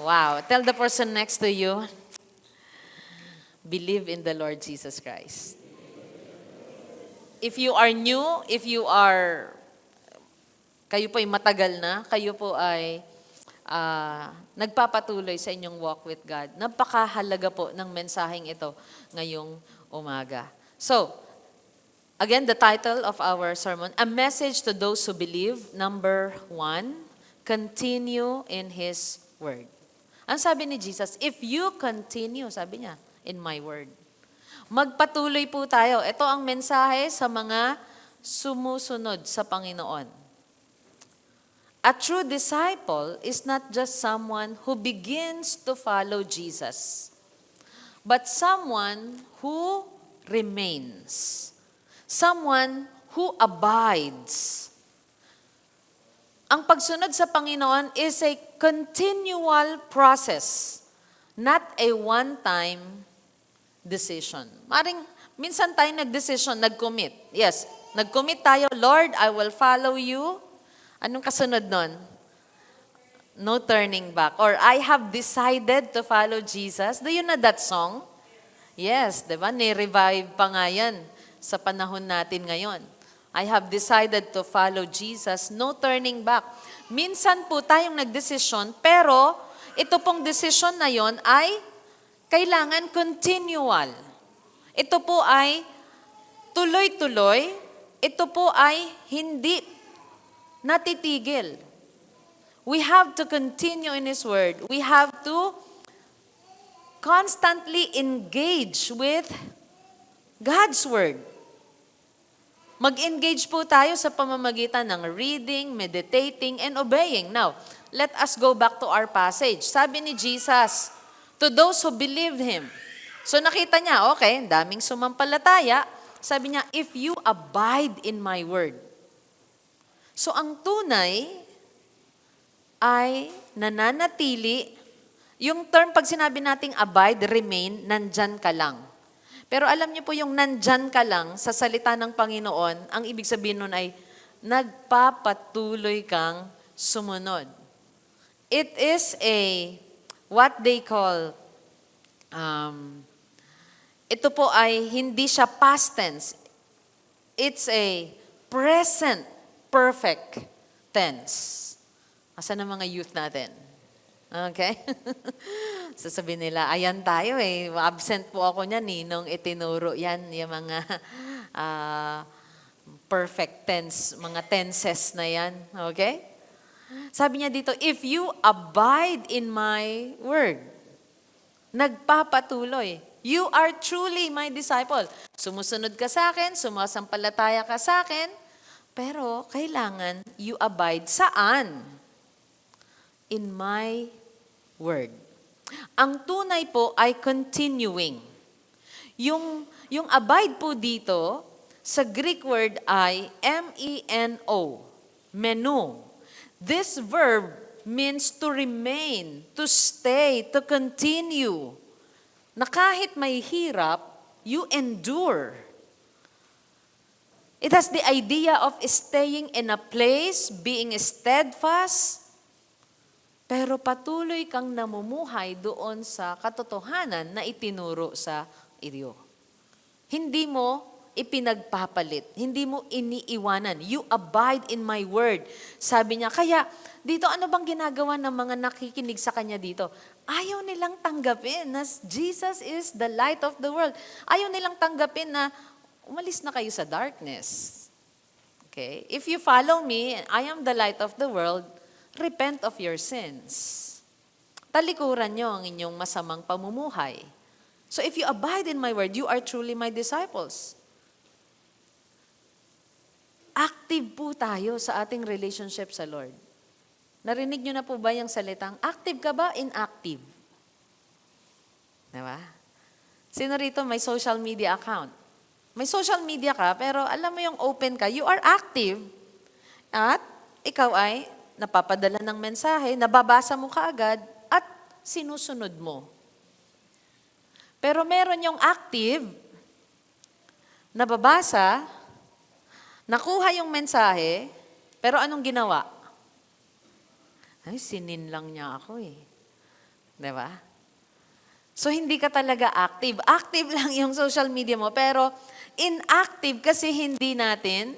Wow. Tell the person next to you, believe in the Lord Jesus Christ. If you are new, kayo po ay matagal na, kayo po ay nagpapatuloy sa inyong walk with God, napakahalaga po ng mensaheng ito ngayong umaga. So, again, the title of our sermon, A Message to Those Who Believe. Number 1, continue in His Word. Ang sabi ni Jesus, if you continue, sabi niya, in my word. Magpatuloy po tayo. Ito ang mensahe sa mga sumusunod sa Panginoon. A true disciple is not just someone who begins to follow Jesus, but someone who remains. Someone who abides. Ang pagsunod sa Panginoon is a continual process, not a one-time decision. Maring minsan tayo nag-decision, nag-commit. Yes, nag-commit tayo, Lord, I will follow you. Anong kasunod nun? No turning back. Or I have decided to follow Jesus. Do you know that song? Yes, di ba? Ni-revive pa nga yan sa panahon natin ngayon. I have decided to follow Jesus, no turning back. Minsan po tayong nagdesisyon, pero ito pong desisyon na yon ay kailangan continual. Ito po ay tuloy-tuloy. Ito po ay hindi natitigil. We have to continue in His Word. We have to constantly engage with God's Word. Mag-engage po tayo sa pamamagitan ng reading, meditating, and obeying. Now, let us go back to our passage. Sabi ni Jesus, to those who believed Him. So nakita niya, okay, daming sumampalataya. Sabi niya, if you abide in my word. So ang tunay ay nananatili. Yung term, pag sinabi nating abide, remain, nandyan ka lang. Pero alam niyo po yung nandyan ka lang sa salita ng Panginoon, ang ibig sabihin nun ay nagpapatuloy kang sumunod. It is what they call, ito po ay hindi siya past tense. It's a present perfect tense. Asan ang mga youth natin? Okay? Sasabihin nila, ayan tayo absent po ako niyan nung itinuro yan, yung mga perfect tense, mga tenses na yan. Okay? Sabi niya dito, if you abide in my word, nagpapatuloy, you are truly my disciple. Sumusunod ka sa akin, sumasampalataya ka sa akin, pero kailangan you abide saan? In my word. Ang tunay po ay continuing. Yung abide po dito, sa Greek word ay M-E-N-O, menu. This verb means to remain, to stay, to continue. Na kahit may hirap, you endure. It has the idea of staying in a place, being steadfast, pero patuloy kang namumuhay doon sa katotohanan na itinuro sa iyo. Hindi mo ipinagpapalit, hindi mo iniiwanan. You abide in my word. Sabi niya, kaya dito ano bang ginagawa ng mga nakikinig sa kanya dito? Ayaw nilang tanggapin na Jesus is the light of the world. Ayaw nilang tanggapin na umalis na kayo sa darkness. Okay? If you follow me, I am the light of the world, repent of your sins. Talikuran nyo ang inyong masamang pamumuhay. So if you abide in my word, you are truly my disciples. active po tayo sa ating relationship sa Lord. Narinig nyo na po ba yung salitang, active ka ba? Inactive. Diba? Sino rito may social media account? May social media ka, pero alam mo yung open ka, you are active, at ikaw ay napapadala ng mensahe, nababasa mo kaagad, at sinusunod mo. Pero meron yung active, nababasa, nakuha yung mensahe, pero anong ginawa? Ay, sinin lang niya ako eh. Diba? So, hindi ka talaga active. Active lang yung social media mo, pero inactive kasi hindi natin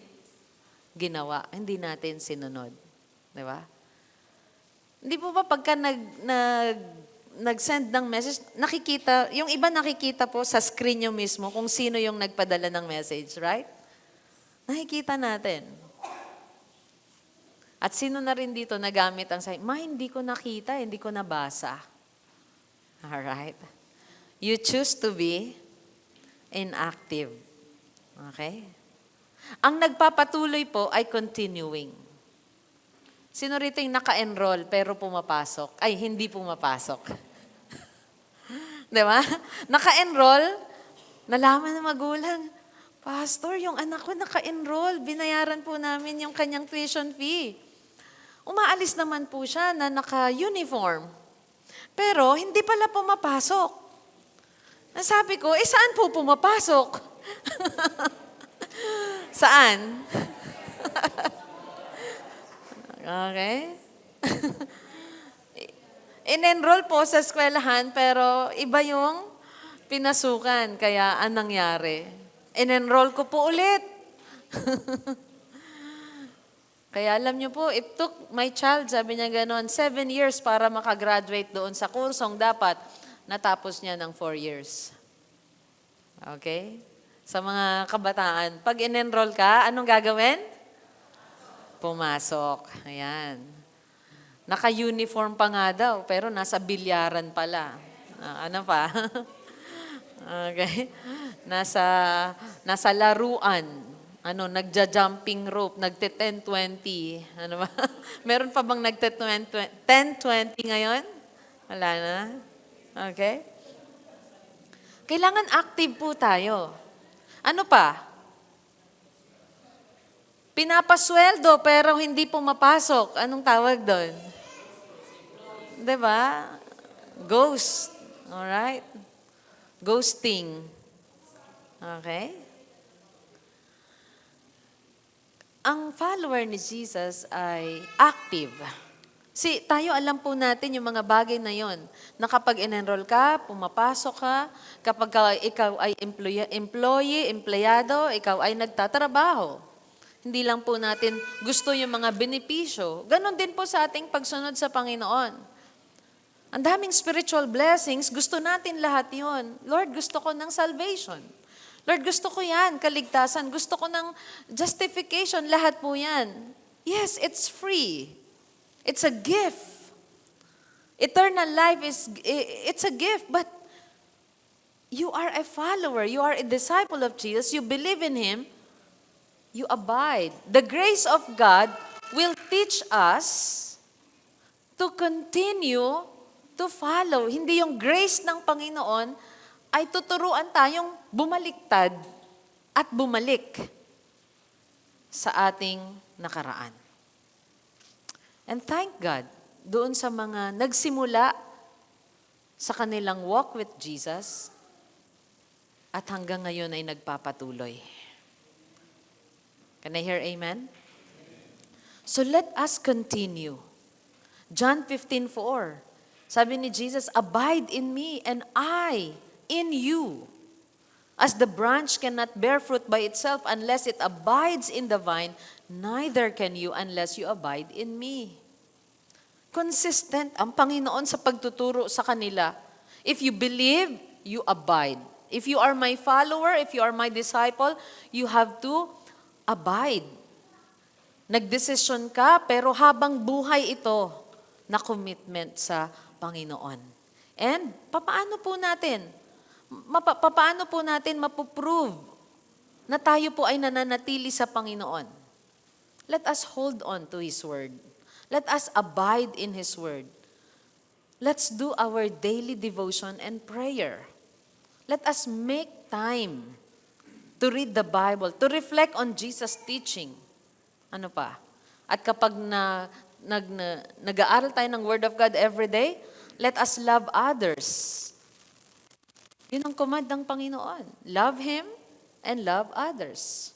ginawa, hindi natin sinunod. Diba? Hindi po ba pagka nag-send ng message, nakikita, yung iba nakikita po sa screen nyo mismo kung sino yung nagpadala ng message, right? Nakikita natin. At sino na rin dito nagamit ang sign? Hindi ko nakita, hindi ko nabasa. Alright? You choose to be inactive. Okay? Ang nagpapatuloy po ay continuing. Sino rito yung naka-enroll pero pumapasok? Ay, hindi pumapasok. Di ba? Naka-enroll, nalaman ng magulang, Pastor, yung anak ko naka-enroll, binayaran po namin yung kanyang tuition fee. Umaalis naman po siya na naka-uniform. Pero hindi pala pumapasok. Sabi ko, saan po pumapasok? Saan? Okay? In-enroll po sa eskwelahan, pero iba yung pinasukan. Kaya anong nangyari? In-enroll ko po ulit. Kaya alam niyo po, it took my child, sabi niya gano'n, 7 years para makagraduate doon sa kursong dapat natapos niya ng 4 years. Okay? Sa mga kabataan, pag in-enroll ka, anong gagawin? Pumasok. Ayan. Naka-uniform pa nga daw, pero nasa bilyaran pala. Ano pa? Okay? Nasa laruan. Nagja-jumping rope, nagte-10-20. Ano ba? Meron pa bang nagte-10-20 ngayon? Wala na. Okay? Kailangan active po tayo. Ano pa? Pinapasweldo pero hindi pumapasok. Anong tawag doon? Diba? Ghost. Alright? Ghosting. Okay? Ang follower ni Jesus ay active. Tayo alam po natin yung mga bagay na yon. Na kapag in-enroll ka, pumapasok ka, kapag ikaw ay employee, empleyado, ikaw ay nagtatrabaho. Hindi lang po natin gusto yung mga benepisyo. Ganon din po sa ating pagsunod sa Panginoon. Ang daming spiritual blessings, gusto natin lahat yon. Lord, gusto ko ng salvation. Lord, gusto ko yan, kaligtasan. Gusto ko ng justification, lahat po yan. Yes, it's free. It's a gift. Eternal life it's a gift, but you are a follower. You are a disciple of Jesus. You believe in Him. You abide. The grace of God will teach us to continue to follow. Hindi yung grace ng Panginoon ay tuturuan tayong bumaliktad at bumalik sa ating nakaraan. And thank God, doon sa mga nagsimula sa kanilang walk with Jesus at hanggang ngayon ay nagpapatuloy. Can I hear amen? So let us continue. John 15:4. Sabi ni Jesus, abide in me and I in you. As the branch cannot bear fruit by itself unless it abides in the vine, neither can you unless you abide in me. Consistent ang Panginoon sa pagtuturo sa kanila. If you believe, you abide. If you are my follower, if you are my disciple, you have to abide. Nagdesisyon ka, pero habang buhay ito na commitment sa Panginoon. And paano po natin mapoprove na tayo po ay nananatili sa Panginoon? Let us hold on to His Word. Let us abide in His Word. Let's do our daily devotion and prayer. Let us make time to read the Bible, to reflect on Jesus' teaching. Ano pa? At kapag nag-aaral tayo ng Word of God every day, let us love others. Yun ang command ng Panginoon. Love Him and love others.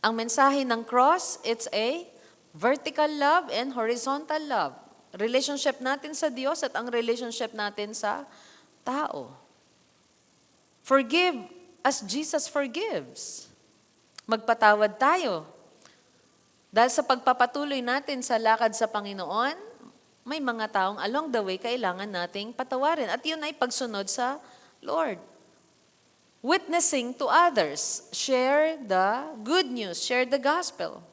Ang mensahe ng cross, it's a vertical love and horizontal love. Relationship natin sa Diyos at ang relationship natin sa tao. Forgive as Jesus forgives. Magpatawad tayo. Dahil sa pagpapatuloy natin sa lakad sa Panginoon, may mga taong along the way kailangan nating patawarin. At yun ay pagsunod sa Lord. Witnessing to others. Share the good news. Share the gospel.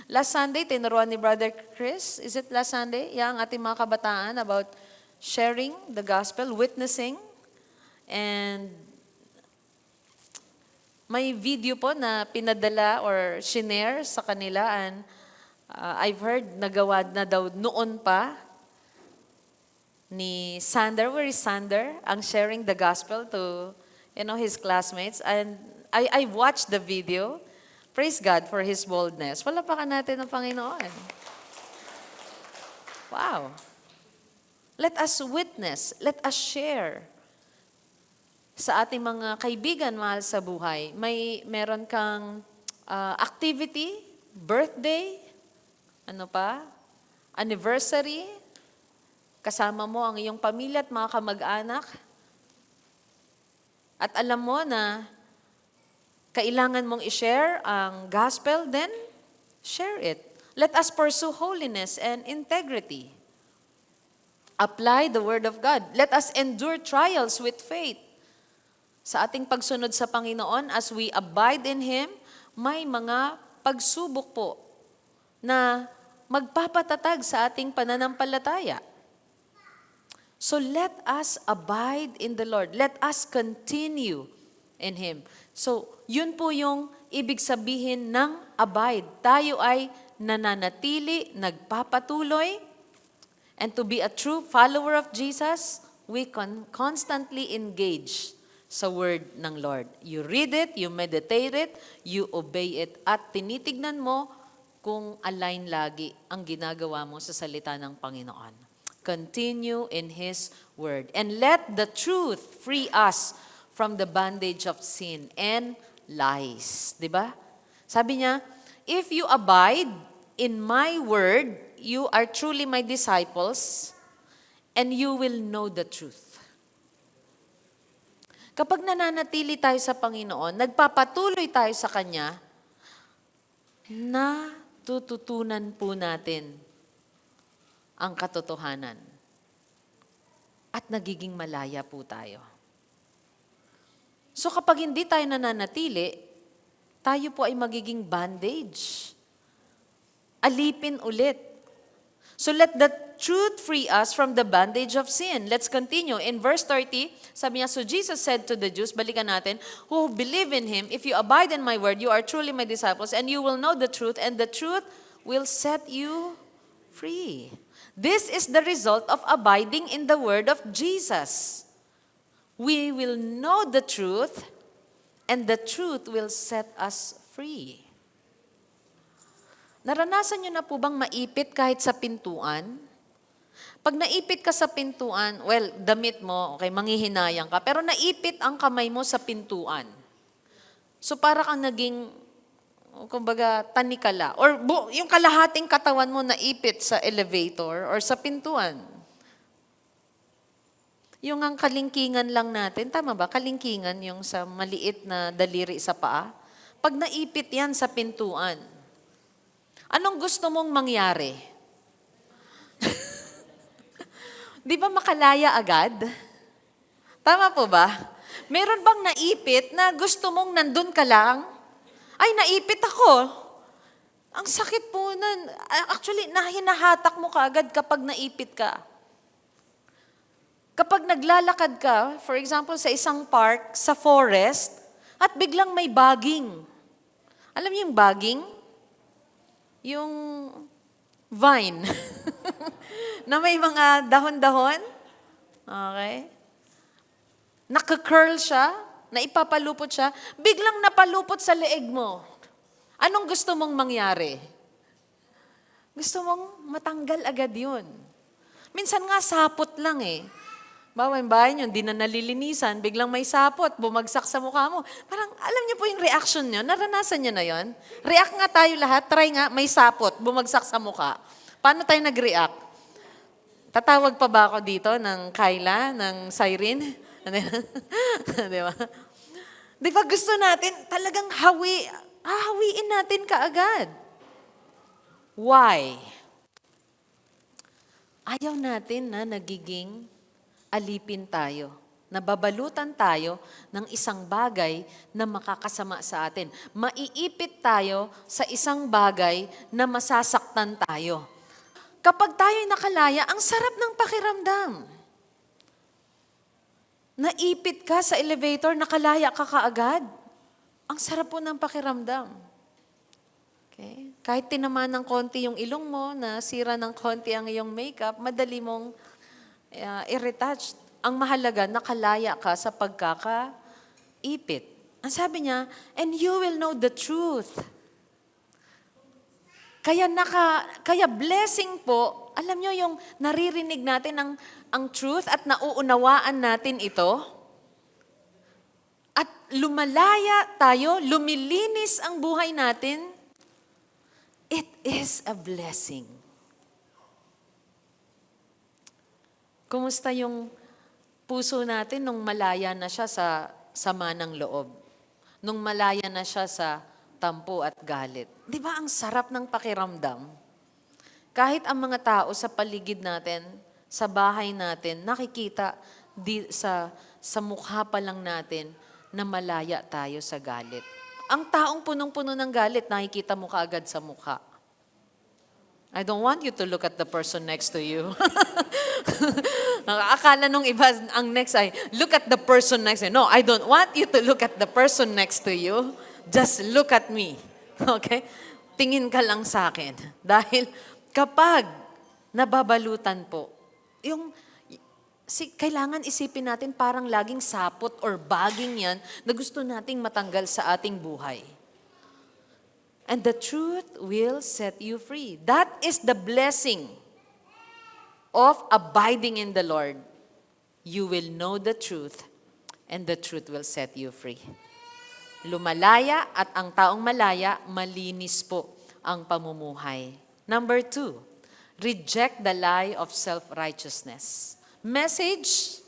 Last Sunday, tinuruan ni Brother Chris, is it last Sunday? Yang ating mga kabataan about sharing the gospel, witnessing. And may video po na pinadala or shinare sa kanila and I've heard nagawa na daw noon pa ni Sander. Where is Sander? Ang sharing the gospel to his classmates. And I watched the video. Praise God for His boldness. Palapakan natin ang Panginoon. Wow. Let us witness. Let us share. Sa ating mga kaibigan, mahal sa buhay, meron kang activity, birthday, ano pa, anniversary, kasama mo ang iyong pamilya at mga kamag-anak. At alam mo na kailangan mong i-share ang gospel, then share it. Let us pursue holiness and integrity. Apply the Word of God. Let us endure trials with faith. Sa ating pagsunod sa Panginoon, as we abide in Him, may mga pagsubok po na magpapatatag sa ating pananampalataya. So let us abide in the Lord. Let us continue in Him. So, yun po yung ibig sabihin ng abide. Tayo ay nananatili, nagpapatuloy, and to be a true follower of Jesus, we constantly engage sa word ng Lord. You read it, you meditate it, you obey it, at tinitignan mo kung align lagi ang ginagawa mo sa salita ng Panginoon. Continue in His word. And let the truth free us from the bondage of sin and lies. Diba? Sabi niya, if you abide in my word, you are truly my disciples, and you will know the truth. Kapag nananatili tayo sa Panginoon, nagpapatuloy tayo sa Kanya, natututunan po natin ang katotohanan. At nagiging malaya po tayo. So kapag hindi tayo nananatili, tayo po ay magiging bandage. Alipin ulit. So let the truth free us from the bandage of sin. Let's continue. In verse 30, sabi niya, so Jesus said to the Jews, balikan natin, who believe in Him, if you abide in my word, you are truly my disciples, and you will know the truth, and the truth will set you free. This is the result of abiding in the word of Jesus. We will know the truth, and the truth will set us free. Naranasan niyo na po bang maipit kahit sa pintuan? Pag naipit ka sa pintuan, well, damit mo, okay, manghihinayang ka, pero naipit ang kamay mo sa pintuan. So para kang naging, kumbaga, tanikala. Or yung kalahating katawan mo naipit sa elevator or sa pintuan. Yung ang kalingkingan lang natin, tama ba? Kalingkingan yung sa maliit na daliri sa paa. Pag naipit yan sa pintuan, anong gusto mong mangyari? Di ba makalaya agad? Tama po ba? Meron bang naipit na gusto mong nandun ka lang? Ay, naipit ako. Ang sakit po nun. Actually, hinahatak mo kaagad kapag naipit ka. Kapag naglalakad ka, for example, sa isang park, sa forest, at biglang may baging. Alam niyo yung baging? yung vine na may mga dahon-dahon. Okay? Naka-curl siya, na ipapalupot siya, biglang napalupot sa leeg mo. Anong gusto mong mangyari? Gusto mong matanggal agad yun. Minsan nga sapot lang eh. Bawa yung bahay nyo, hindi na nalilinisan, biglang may sapot, bumagsak sa mukha mo. Parang, alam niyo po yung reaction nyo, naranasan niyo na yon. React nga tayo lahat, try nga, may sapot, bumagsak sa mukha. Paano tayo nag-react? Tatawag pa ba ako dito ng Kyla, ng Cyrene? Di ba? Di ba gusto natin talagang hahawiin natin kaagad. Why? Ayaw natin na nagiging alipin tayo. Nababalutan tayo ng isang bagay na makakasama sa atin. Maiipit tayo sa isang bagay na masasaktan tayo. Kapag tayo'y nakalaya, ang sarap ng pakiramdam. Naipit ka sa elevator, nakalaya ka kaagad. Ang sarap po ng pakiramdam. Okay? Kahit tinamaan ng konti yung ilong mo, nasira ng konti ang iyong makeup, madali mong i-retouch. Ang mahalaga, nakalaya ka sa pagkakaipit. Ang sabi niya, and you will know the truth. Kaya blessing po, alam nyo yung naririnig natin ang truth at nauunawaan natin ito. At lumalaya tayo, lumilinis ang buhay natin. It is a blessing. Kumusta yung puso natin nung malaya na siya sa sama ng loob? Nung malaya na siya sa tampo at galit. Di ba ang sarap ng pakiramdam? Kahit ang mga tao sa paligid natin, sa bahay natin, nakikita sa mukha pa lang natin na malaya tayo sa galit. Ang taong punong-puno ng galit, nakikita mo kaagad sa mukha. I don't want you to look at the person next to you. Akala nung iba, ang next ay, look at the person next to you. No, I don't want you to look at the person next to you. Just look at me. Okay? Tingin ka lang sa akin. Dahil kapag nababalutan po, kailangan isipin natin parang laging sapot or baging yan na gusto nating matanggal sa ating buhay. And the truth will set you free. That is the blessing of abiding in the Lord. You will know the truth and the truth will set you free. Lumalaya at ang taong malaya, malinis po ang pamumuhay. Number 2, reject the lie of self-righteousness. Message,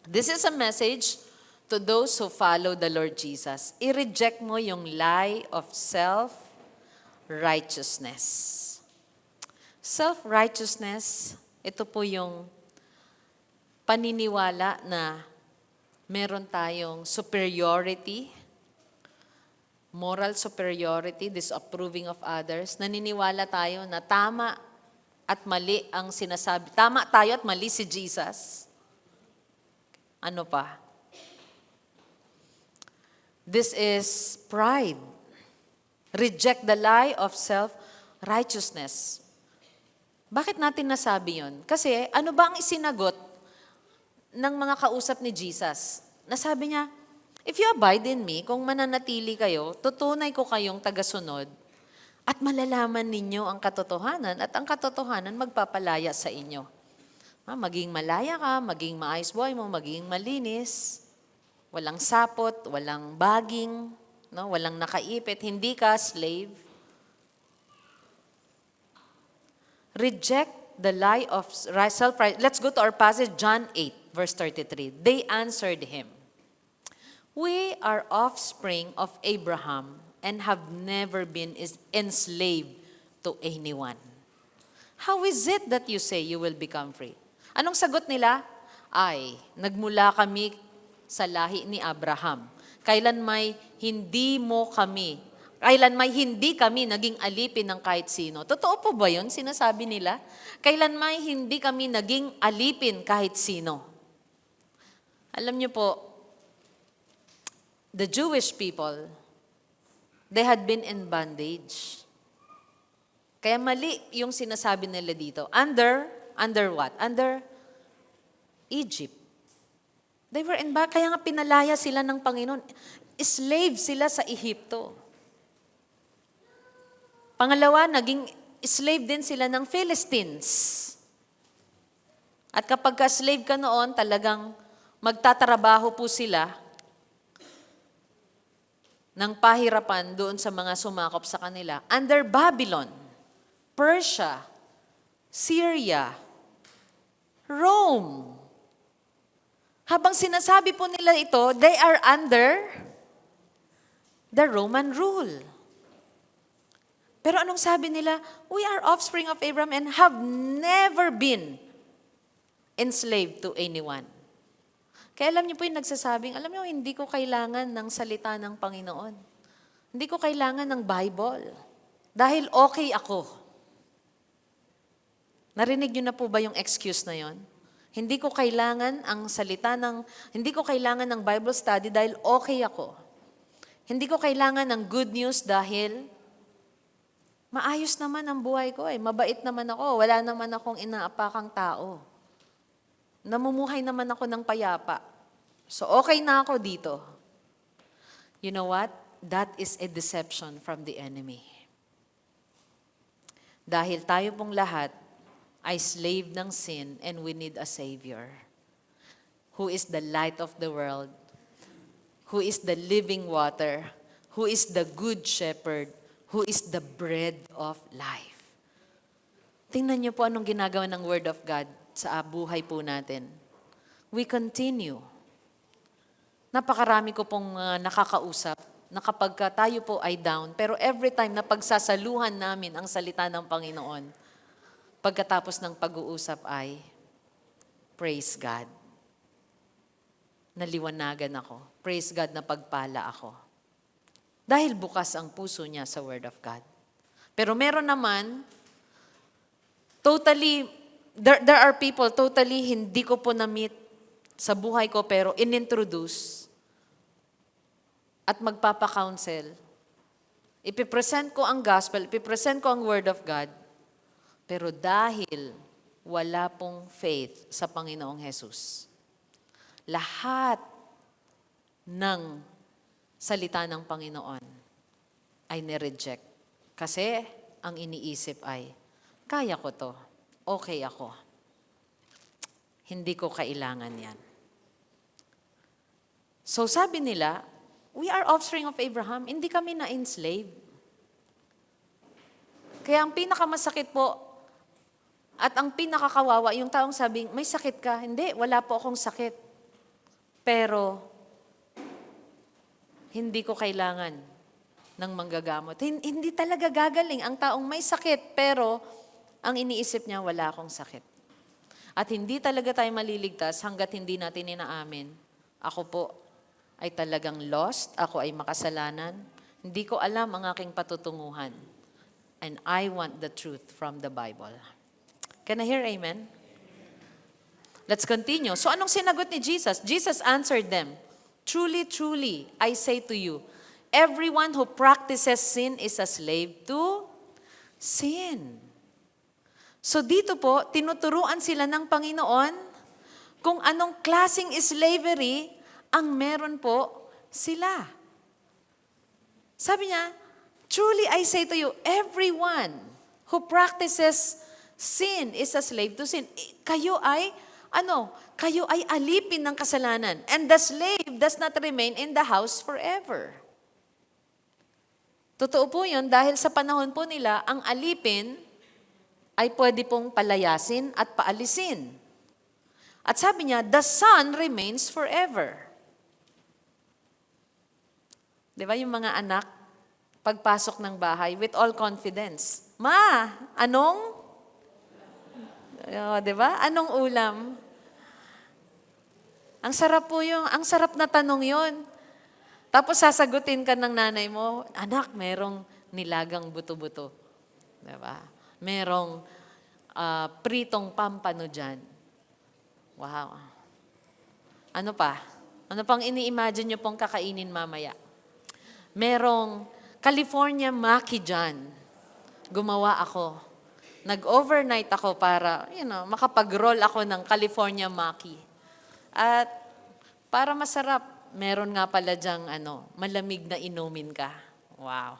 this is a message to those who follow the Lord Jesus. I-reject mo yung lie of self-righteousness. Self-righteousness, ito po yung paniniwala na meron tayong superiority, moral superiority, disapproving of others. Naniniwala tayo na tama at mali ang sinasabi. Tama tayo at mali si Jesus. Ano pa? This is pride. Reject the lie of self-righteousness. Bakit natin nasabi yun? Kasi ano ba ang isinagot ng mga kausap ni Jesus? Nasabi niya, if you abide in me, kung mananatili kayo, tutunay ko kayong tagasunod at malalaman ninyo ang katotohanan at ang katotohanan magpapalaya sa inyo. Maging malaya ka, maging maayos buhay mo, maging malinis, walang sapot, walang baging, no? Walang nakaipit, hindi ka slave. Reject the lie of self-righteousness. Let's go to our passage, John 8, verse 33. They answered him, we are offspring of Abraham and have never been enslaved to anyone. How is it that you say you will become free? Anong sagot nila? Ay, nagmula kami sa lahi ni Abraham. Kailan may hindi kami naging alipin ng kahit sino. Totoo po ba yun? Sinasabi nila? Kailan may hindi kami naging alipin kahit sino. Alam niyo po, the Jewish people, they had been in bondage. Kaya mali yung sinasabi nila dito. Under what? Under Egypt. They were in back, kaya nga pinalaya sila ng Panginoon. Slave sila sa Ehipto. Pangalawa, naging slave din sila ng Philistines. At kapag ka-slave ka noon, talagang magtatrabaho po sila ng pahirapan doon sa mga sumakop sa kanila. Under Babylon, Persia, Syria, Rome. Habang sinasabi po nila ito, they are under the Roman rule. Pero anong sabi nila? We are offspring of Abraham and have never been enslaved to anyone. Kaya alam niyo po yung nagsasabing, alam niyo, hindi ko kailangan ng salita ng Panginoon. Hindi ko kailangan ng Bible. Dahil okay ako. Narinig niyo na po ba yung excuse na yon? Hindi ko kailangan ng Bible study dahil okay ako. Hindi ko kailangan ng good news dahil maayos naman ang buhay ko mabait naman ako, wala naman akong inaapakang tao. Namumuhay naman ako ng payapa. So okay na ako dito. You know what? That is a deception from the enemy. Dahil tayo pong lahat ay slave ng sin and we need a Savior who is the light of the world, who is the living water, who is the good shepherd, who is the bread of life. Tingnan niyo po anong ginagawa ng Word of God sa buhay po natin. We continue. Napakarami ko pong nakakausap na kapag tayo po ay down, pero every time na pagsasaluhan namin ang salita ng Panginoon, pagkatapos ng pag-uusap ay, praise God. Naliwanagan ako. Praise God na pagpala ako. Dahil bukas ang puso niya sa Word of God. Pero meron naman, there are people totally hindi ko po na-meet sa buhay ko pero inintroduce at magpapa-counsel. Ipipresent ko ang gospel, ipipresent ko ang Word of God, pero dahil wala pong faith sa Panginoong Jesus, lahat ng salita ng Panginoon ay nireject. Kasi ang iniisip ay, kaya ko to, okay ako. Hindi ko kailangan yan. So sabi nila, we are offspring of Abraham, hindi kami na-enslave. Kaya ang pinakamasakit po, at ang pinakakawawa, yung taong sabing, may sakit ka? Hindi, wala po akong sakit. Pero, hindi ko kailangan ng manggagamot. Hindi talaga gagaling ang taong may sakit, pero ang iniisip niya, wala akong sakit. At hindi talaga tayo maliligtas hanggat hindi natin inaamin. Ako po ay talagang lost, ako ay makasalanan. Hindi ko alam ang aking patutunguhan. And I want the truth from the Bible. Can I hear amen? Let's continue. So anong sinagot ni Jesus? Jesus answered them, truly, truly, I say to you, everyone who practices sin is a slave to sin. So dito po, tinuturuan sila ng Panginoon kung anong klaseng slavery ang meron po sila. Sabi niya, truly I say to you, everyone who practices sin is a slave to sin. Kayo ay alipin ng kasalanan. And the slave does not remain in the house forever. Totoo po yun dahil sa panahon po nila, ang alipin ay pwede pong palayasin at paalisin. At sabi niya, the son remains forever. Di ba yung mga anak, pagpasok ng bahay, with all confidence, Ma, anong? Di ba? Anong ulam? Ang sarap na tanong yon. Tapos sasagutin ka ng nanay mo, anak, merong nilagang buto-buto. Di ba? Merong pritong pampano dyan. Wow. Ano pa? Ano pang ini-imagine nyo pong kakainin mamaya? Merong California maki dyan. gumawa ako. Nag-overnight ako para, makapag-roll ako ng California Maki. At para masarap, meron nga pala dyang malamig na inumin ka. Wow.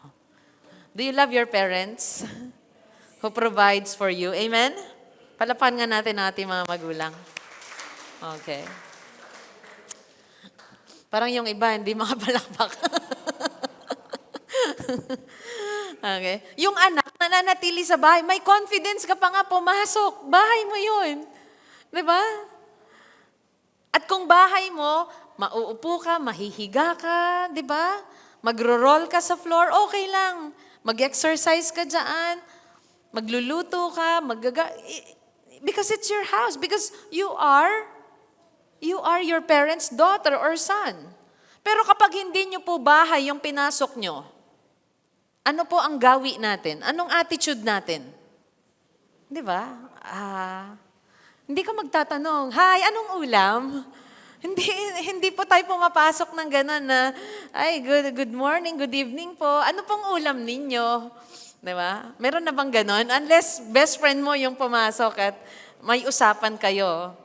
Do you love your parents who provides for you? Amen? Palapan nga natin ang ating mga magulang. Okay. Parang yung iba, hindi makapalakpak. Okay. Yung anak, nananatili sa bahay, may confidence ka pa nga pumasok. Bahay mo yun. Diba? At kung bahay mo, mauupo ka, mahihiga ka, diba? Magro-roll ka sa floor, okay lang. Mag-exercise ka dyan. Magluluto ka, because it's your house. Because you are your parents' daughter or son. Pero kapag hindi nyo po bahay yung pinasok nyo, ano po ang gawi natin? Anong attitude natin? Di ba? Hindi ka magtatanong, "Hi, anong ulam?" Hindi po tayo pumapasok ng gano'n na, "Ay, good morning, good evening po. Ano pong ulam ninyo?" Di ba? Meron na bang gano'n? Unless best friend mo yung pumasok at may usapan kayo.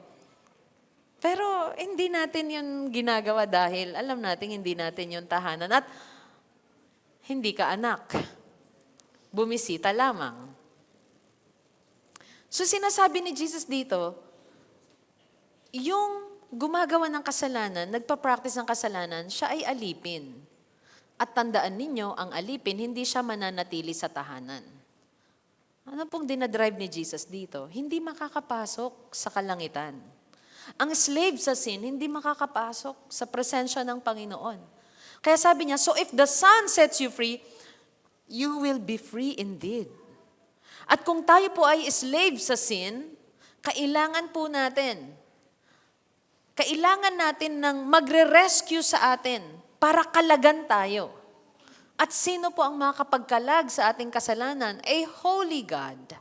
Pero hindi natin yun ginagawa dahil alam natin hindi natin yun tahanan. At hindi ka anak. Bumisita lamang. So sinasabi ni Jesus dito, yung gumagawa ng kasalanan, nagpa-practice ng kasalanan, siya ay alipin. At tandaan ninyo, ang alipin, hindi siya mananatili sa tahanan. Ano pong dinadrive ni Jesus dito? Hindi makakapasok sa kalangitan. Ang slave sa sin, hindi makakapasok sa presensya ng Panginoon. Kaya sabi niya, so if the Son sets you free, you will be free indeed. At kung tayo po ay slave sa sin, kailangan natin ng magre-rescue sa atin para kalagan tayo. At sino po ang makakapagkalag sa ating kasalanan? A holy God.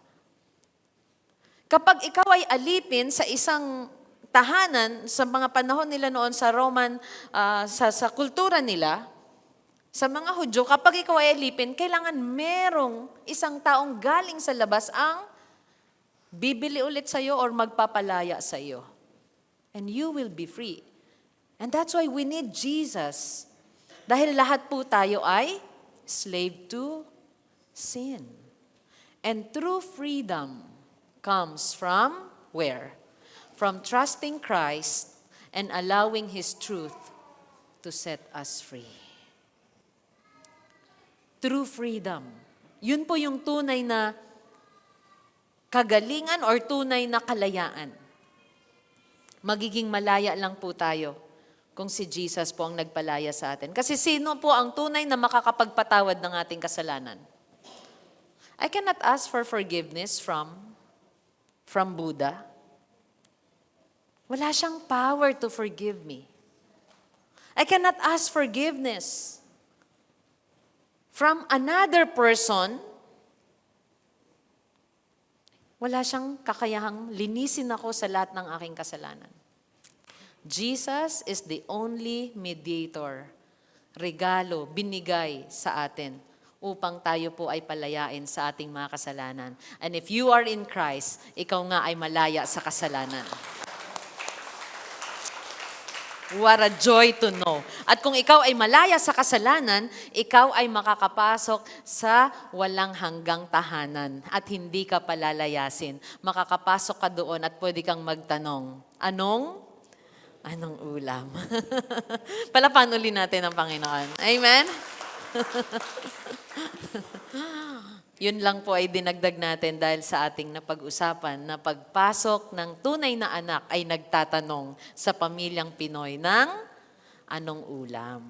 Kapag ikaw ay alipin sa isang tahanan, sa mga panahon nila noon sa Roman, sa kultura nila, sa mga Hudyo, kapag ikaw ay alipin, kailangan merong isang taong galing sa labas ang bibili ulit sa'yo or magpapalaya sa'yo. And you will be free. And that's why we need Jesus. Dahil lahat po tayo ay slave to sin. And true freedom comes from where? From trusting Christ and allowing His truth to set us free. True freedom. Yun po yung tunay na kagalingan or tunay na kalayaan. Magiging malaya lang po tayo kung si Jesus po ang nagpalaya sa atin. Kasi sino po ang tunay na makakapagpatawad ng ating kasalanan? I cannot ask for forgiveness from Buddha. Wala siyang power to forgive me. I cannot ask forgiveness from another person. Wala siyang kakayahang linisin ako sa lahat ng aking kasalanan. Jesus is the only mediator, regalo, binigay sa atin upang tayo po ay palayain sa ating mga kasalanan. And if you are in Christ, ikaw nga ay malaya sa kasalanan. What a joy to know. At kung ikaw ay malaya sa kasalanan, ikaw ay makakapasok sa walang hanggang tahanan at hindi ka palalayasin. Makakapasok ka doon at pwede kang magtanong, anong ulam? Palapan uli natin ang Panginoon. Amen? Yun lang po ay dinagdag natin dahil sa ating napag-usapan na pagpasok ng tunay na anak ay nagtatanong sa pamilyang Pinoy ng anong ulam.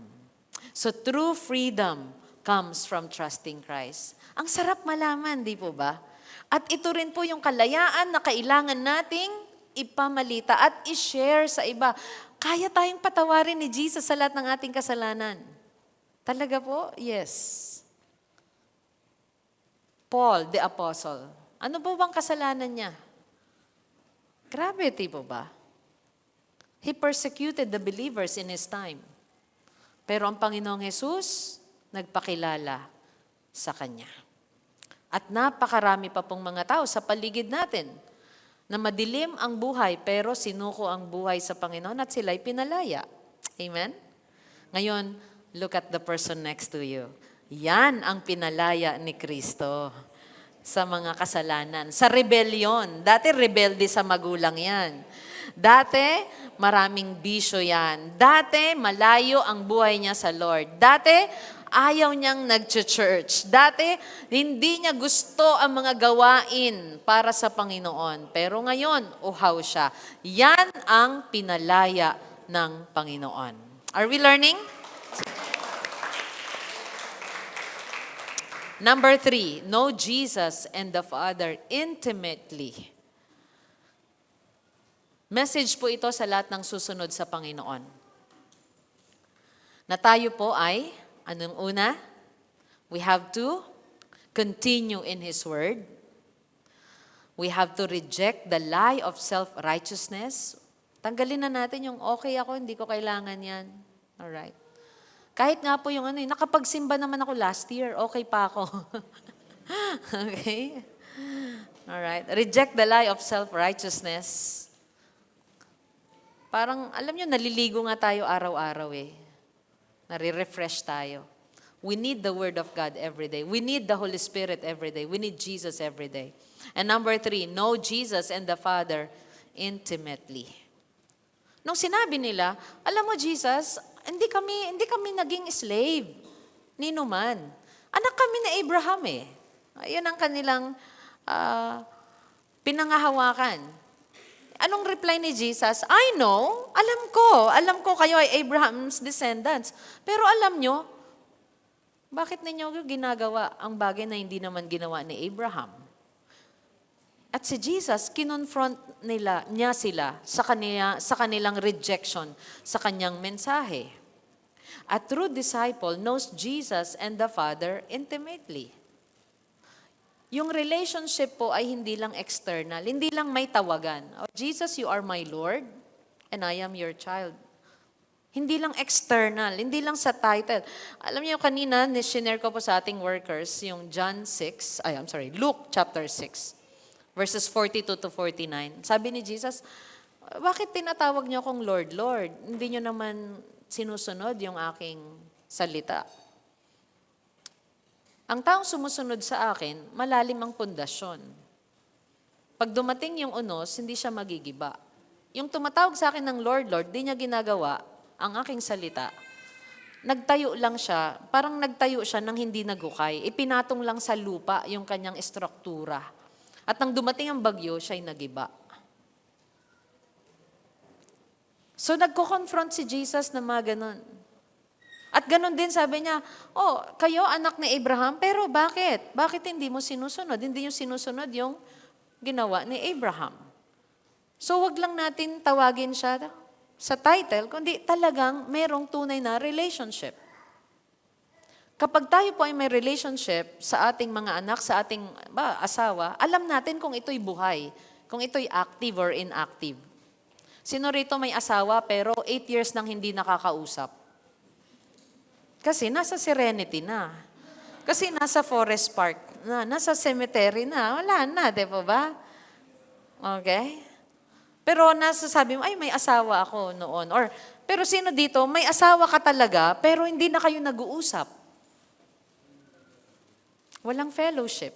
So true freedom comes from trusting Christ. Ang sarap malaman, di po ba? At ito rin po yung kalayaan na kailangan nating ipamalita at i-share sa iba. Kaya tayong patawarin ni Jesus sa lahat ng ating kasalanan. Talaga po? Yes. Paul, the apostle. Ano po bang kasalanan niya? Grabe, di po ba? He persecuted the believers in his time. Pero ang Panginoong Jesus, nagpakilala sa kanya. At napakarami pa pong mga tao sa paligid natin na madilim ang buhay pero sinuko ang buhay sa Panginoon at sila'y pinalaya. Amen? Ngayon, look at the person next to you. Yan ang pinalaya ni Kristo sa mga kasalanan, sa rebellion. Dati rebelde sa magulang yan. Dati maraming bisyo yan. Dati malayo ang buhay niya sa Lord. Dati ayaw niyang nag-church. Dati hindi niya gusto ang mga gawain para sa Panginoon. Pero ngayon, uhaw siya. Yan ang pinalaya ng Panginoon. Are we learning? Number 3, know Jesus and the Father intimately. Message po ito sa lahat ng susunod sa Panginoon. Na tayo po ay, anong una? We have to continue in His Word. We have to reject the lie of self-righteousness. Tanggalin na natin yung okay ako, hindi ko kailangan yan. Alright. Kahit nga po yung nakapagsimba naman ako last year, okay pa ako. Okay? Alright. Reject the lie of self-righteousness. Parang, alam nyo, naliligo nga tayo araw-araw eh. Nare-refresh tayo. We need the Word of God every day. We need the Holy Spirit every day. We need Jesus every day. And number 3, know Jesus and the Father intimately. Nung sinabi nila, alam mo Jesus, hindi kami naging slave ni Numan. Anak kami ni Abraham eh. Ayun ang kanilang pinangahawakan. Anong reply ni Jesus? I know, alam ko kayo ay Abraham's descendants. Pero alam nyo, bakit ninyo ginagawa ang bagay na hindi naman ginawa ni Abraham? At si Jesus, kinonfront niya sila sa kanilang rejection sa kanyang mensahe. A true disciple knows Jesus and the Father intimately. Yung relationship po ay hindi lang external, hindi lang may tawagan. Oh, Jesus, you are my Lord and I am your child. Hindi lang external, hindi lang sa title. Alam niyo kanina, sinare ko po sa ating workers yung Luke chapter 6. Verses 42 to 49. Sabi ni Jesus, bakit tinatawag niyo akong Lord, Lord? Hindi niyo naman sinusunod yung aking salita. Ang taong sumusunod sa akin, malalim ang pundasyon. Pag dumating yung unos, hindi siya magigiba. Yung tumatawag sa akin ng Lord, Lord, di niya ginagawa ang aking salita. Nagtayo lang siya, parang nagtayo siya nang hindi nagukay. Ipinatong lang sa lupa yung kanyang estruktura. At nang dumating ang bagyo, siya'y nagiba. So nagko-confront si Jesus na mga ganun. At ganun din sabi niya, oh, kayo anak ni Abraham, pero bakit? Bakit hindi mo sinusunod? Hindi niyo sinusunod yung ginawa ni Abraham. So wag lang natin tawagin siya sa title, kundi talagang merong tunay na relationship. Kapag tayo po ay may relationship sa ating mga anak, sa ating asawa, alam natin kung ito'y buhay, kung ito'y active or inactive. Sino rito may asawa pero 8 years nang hindi nakakausap? Kasi nasa Serenity na. Kasi nasa Forest Park na, nasa cemetery na. Wala na, di ba? Okay? Pero nasasabi mo, ay may asawa ako noon. Pero sino dito, may asawa ka talaga pero hindi na kayo nag-uusap? Walang fellowship.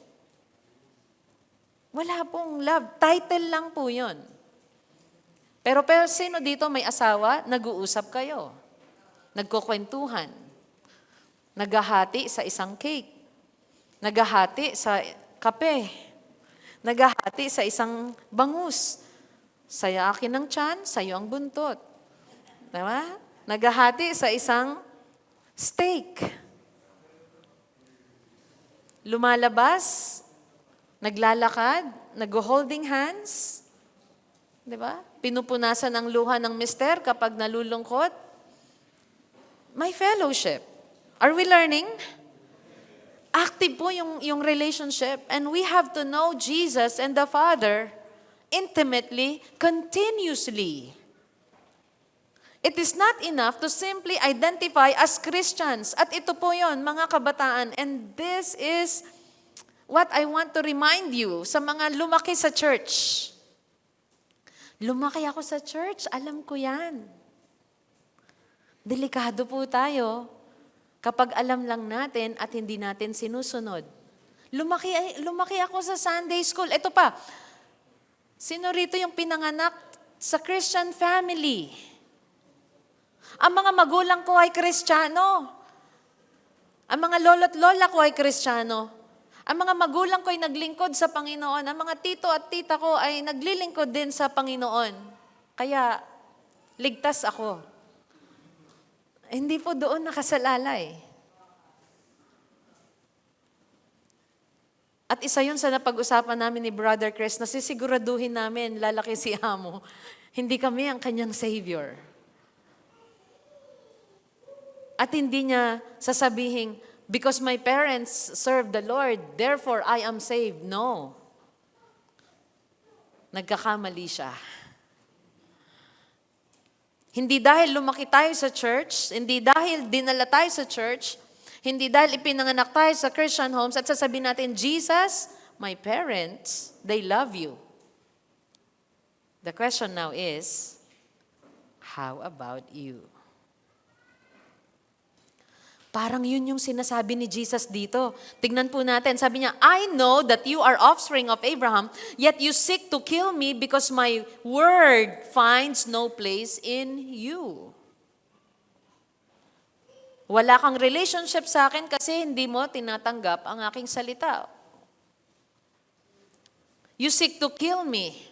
Wala pong love. Title lang po yun. Pero sino dito may asawa, nag-uusap kayo. Nagkukwentuhan. Naghahati sa isang cake. Naghahati sa kape. Naghahati sa isang bangus. Saya akin ang tiyan, sayo ang buntot. Diba? Naghahati sa isang steak. Lumalabas, naglalakad, nag-holding hands, di ba? Pinupunasan ang luha ng mister kapag nalulungkot. May fellowship. Are we learning? Active po yung relationship, and we have to know Jesus and the Father intimately, continuously. It is not enough to simply identify as Christians. At ito po yon mga kabataan. And this is what I want to remind you sa mga lumaki sa church. Lumaki ako sa church, alam ko yan. Delikado po tayo kapag alam lang natin at hindi natin sinusunod. Lumaki ako sa Sunday school. Ito pa, sino rito yung pinanganak sa Christian family? Ang mga magulang ko ay Kristiyano. Ang mga lolo't lola ko ay Kristiyano. Ang mga magulang ko ay naglingkod sa Panginoon. Ang mga tito at tita ko ay naglilingkod din sa Panginoon. Kaya, ligtas ako. Hindi po doon nakasalalay. At isa yun sa napag-usapan namin ni Brother Chris, na sisiguraduhin namin, lalaki si Amo, hindi kami ang kanyang Savior. At hindi niya sasabihin, because my parents serve the Lord, therefore I am saved. No. Nagkakamali siya. Hindi dahil lumaki tayo sa church, hindi dahil dinala tayo sa church, hindi dahil ipinanganak tayo sa Christian homes at sasabihin natin, Jesus, my parents, they love you. The question now is, how about you? Parang yun yung sinasabi ni Jesus dito. Tignan po natin, sabi niya, I know that you are offspring of Abraham, yet you seek to kill me because my word finds no place in you. Wala kang relationship sa akin kasi hindi mo tinatanggap ang aking salita. You seek to kill me.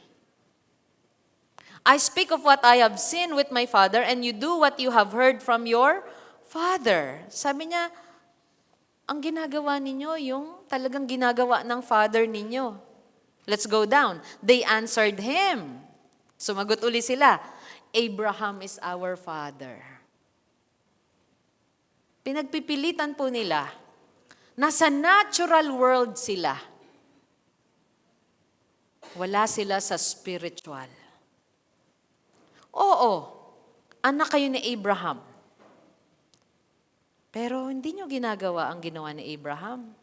I speak of what I have seen with my father and you do what you have heard from your father. Sabi niya, ang ginagawa ninyo, yung talagang ginagawa ng father ninyo. Let's go down. They answered him. Sumagot uli sila, Abraham is our father. Pinagpipilitan po nila. Nasa natural world sila. Wala sila sa spiritual. Oo, anak kayo ni Abraham. Pero hindi nyo ginagawa ang ginawa ni Abraham.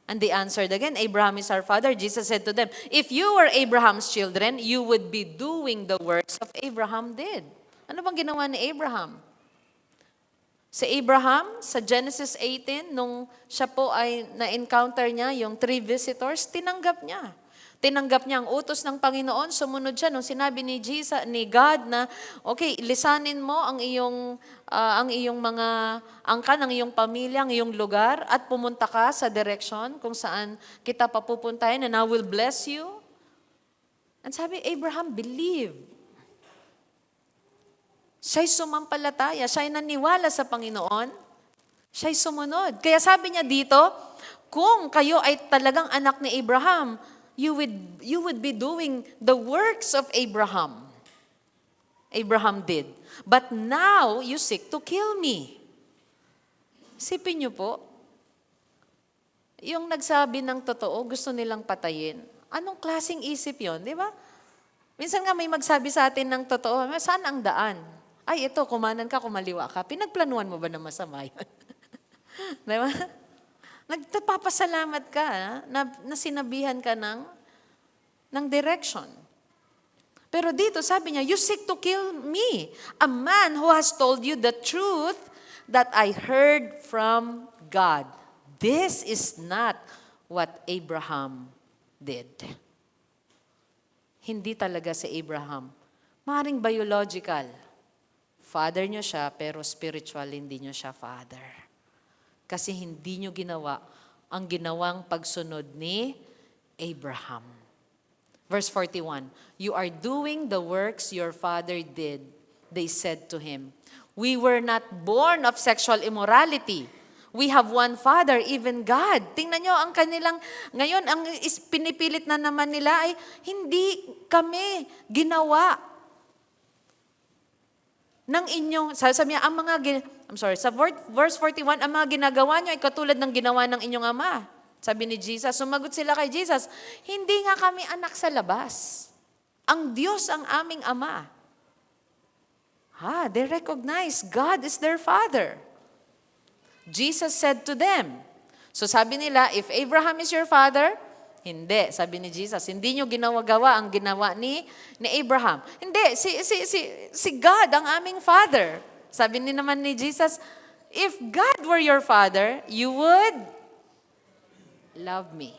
And they answered again, Abraham is our father. Jesus said to them, if you were Abraham's children, you would be doing the works of Abraham did. Ano bang ginawa ni Abraham? Si Abraham, sa Genesis 18, nung siya po ay na-encounter niya, yung 3 visitors, tinanggap niya. Tinanggap niya ang utos ng Panginoon, sumunod siya nung sinabi ni God na, okay, lisanin mo ang iyong mga angkan, ang iyong pamilya, ang iyong lugar, at pumunta ka sa direction kung saan kita papupuntahin, and I will bless you. And sabi, Abraham believed. Siya'y sumampalataya, siya'y naniwala sa Panginoon, siya'y sumunod. Kaya sabi niya dito, kung kayo ay talagang anak ni Abraham, you would be doing the works of Abraham. Abraham did. But now, you seek to kill me. Isipin niyo po, yung nagsabi ng totoo, gusto nilang patayin. Anong klaseng isip yon, di ba? Minsan nga may magsabi sa atin ng totoo, saan ang daan? Ay, ito, kumanan ka, kumaliwa ka. Pinagplanuhan mo ba na masama yun? Di ba? Nagpapasalamat ka na sinabihan ka ng direction. Pero dito sabi niya, you seek to kill me, a man who has told you the truth that I heard from God. This is not what Abraham did. Hindi talaga si Abraham. Maring biological. Father niyo siya, pero spiritual hindi niyo siya father. Kasi hindi nyo ginawa ang ginawang pagsunod ni Abraham. Verse 41, you are doing the works your father did, they said to him. We were not born of sexual immorality. We have one Father, even God. Tingnan nyo, ang kanilang, ngayon, ang pinipilit na naman nila ay, hindi kami ginawa ng inyong, sabi niya, sa verse 41, ang mga ginagawa nyo ay katulad ng ginawa ng inyong ama. Sabi ni Jesus, sumagot sila kay Jesus, hindi nga kami anak sa labas. Ang Diyos ang aming ama. They recognize God is their Father. Jesus said to them, So sabi nila, if Abraham is your father, hindi. Sabi ni Jesus, hindi nyo ginawa-gawa ang ginawa ni Abraham. Hindi, si God ang aming father. Sabi ni naman ni Jesus, if God were your father, you would love me.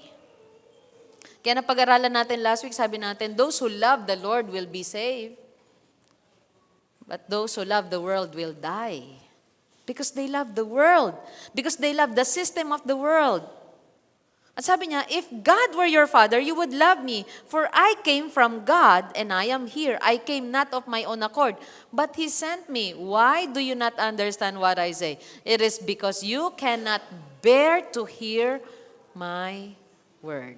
Kaya napag-aralan natin last week, sabi natin, those who love the Lord will be saved. But those who love the world will die. Because they love the world. Because they love the system of the world. At sabi niya, if God were your father, you would love me. For I came from God and I am here. I came not of my own accord, but He sent me. Why do you not understand what I say? It is because you cannot bear to hear my word.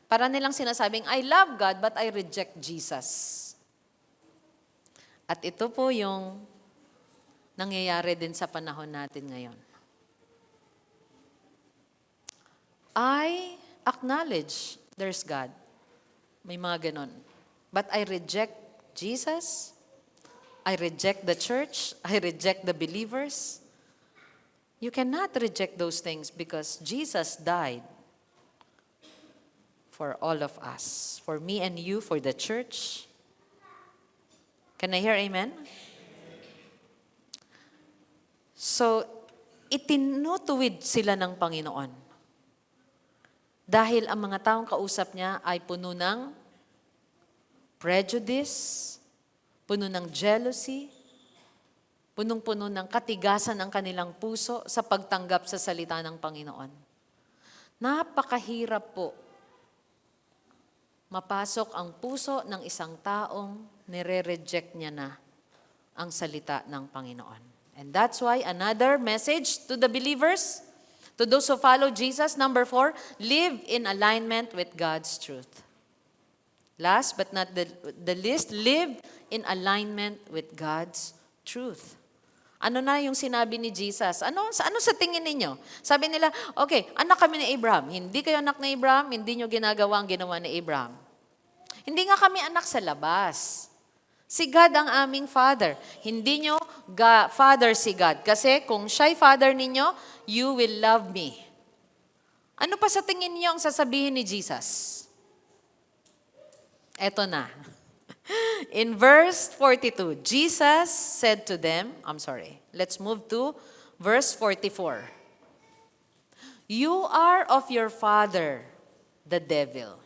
Para nilang sinasabing, I love God, but I reject Jesus. At ito po yung nangyayari din sa panahon natin ngayon. I acknowledge there's God. May mga ganon. But I reject Jesus. I reject the church. I reject the believers. You cannot reject those things because Jesus died for all of us. For me and you, for the church. Can I hear amen? So, itinutuwid sila ng Panginoon. Dahil ang mga taong kausap niya ay puno ng prejudice, puno ng jealousy, punong-puno ng katigasan ang kanilang puso sa pagtanggap sa salita ng Panginoon. Napakahirap po mapasok ang puso ng isang taong nire-reject niya na ang salita ng Panginoon. And that's why another message to the believers, to those who follow Jesus, number 4, live in alignment with God's truth. Last but not the least, live in alignment with God's truth. Ano na yung sinabi ni Jesus? Ano sa tingin ninyo? Sabi nila, okay, anak kami ni Abraham. Hindi kayo anak ni Abraham, hindi nyo ginagawa ang ginawa ni Abraham. Hindi nga kami anak sa labas. Si God ang aming Father. Hindi nyo Father si God. Kasi kung siya'y Father ninyo, you will love me. Ano pa sa tingin niyo ang sasabihin ni Jesus? Eto na. In verse 42, Jesus said to them, let's move to verse 44. You are of your father, the devil,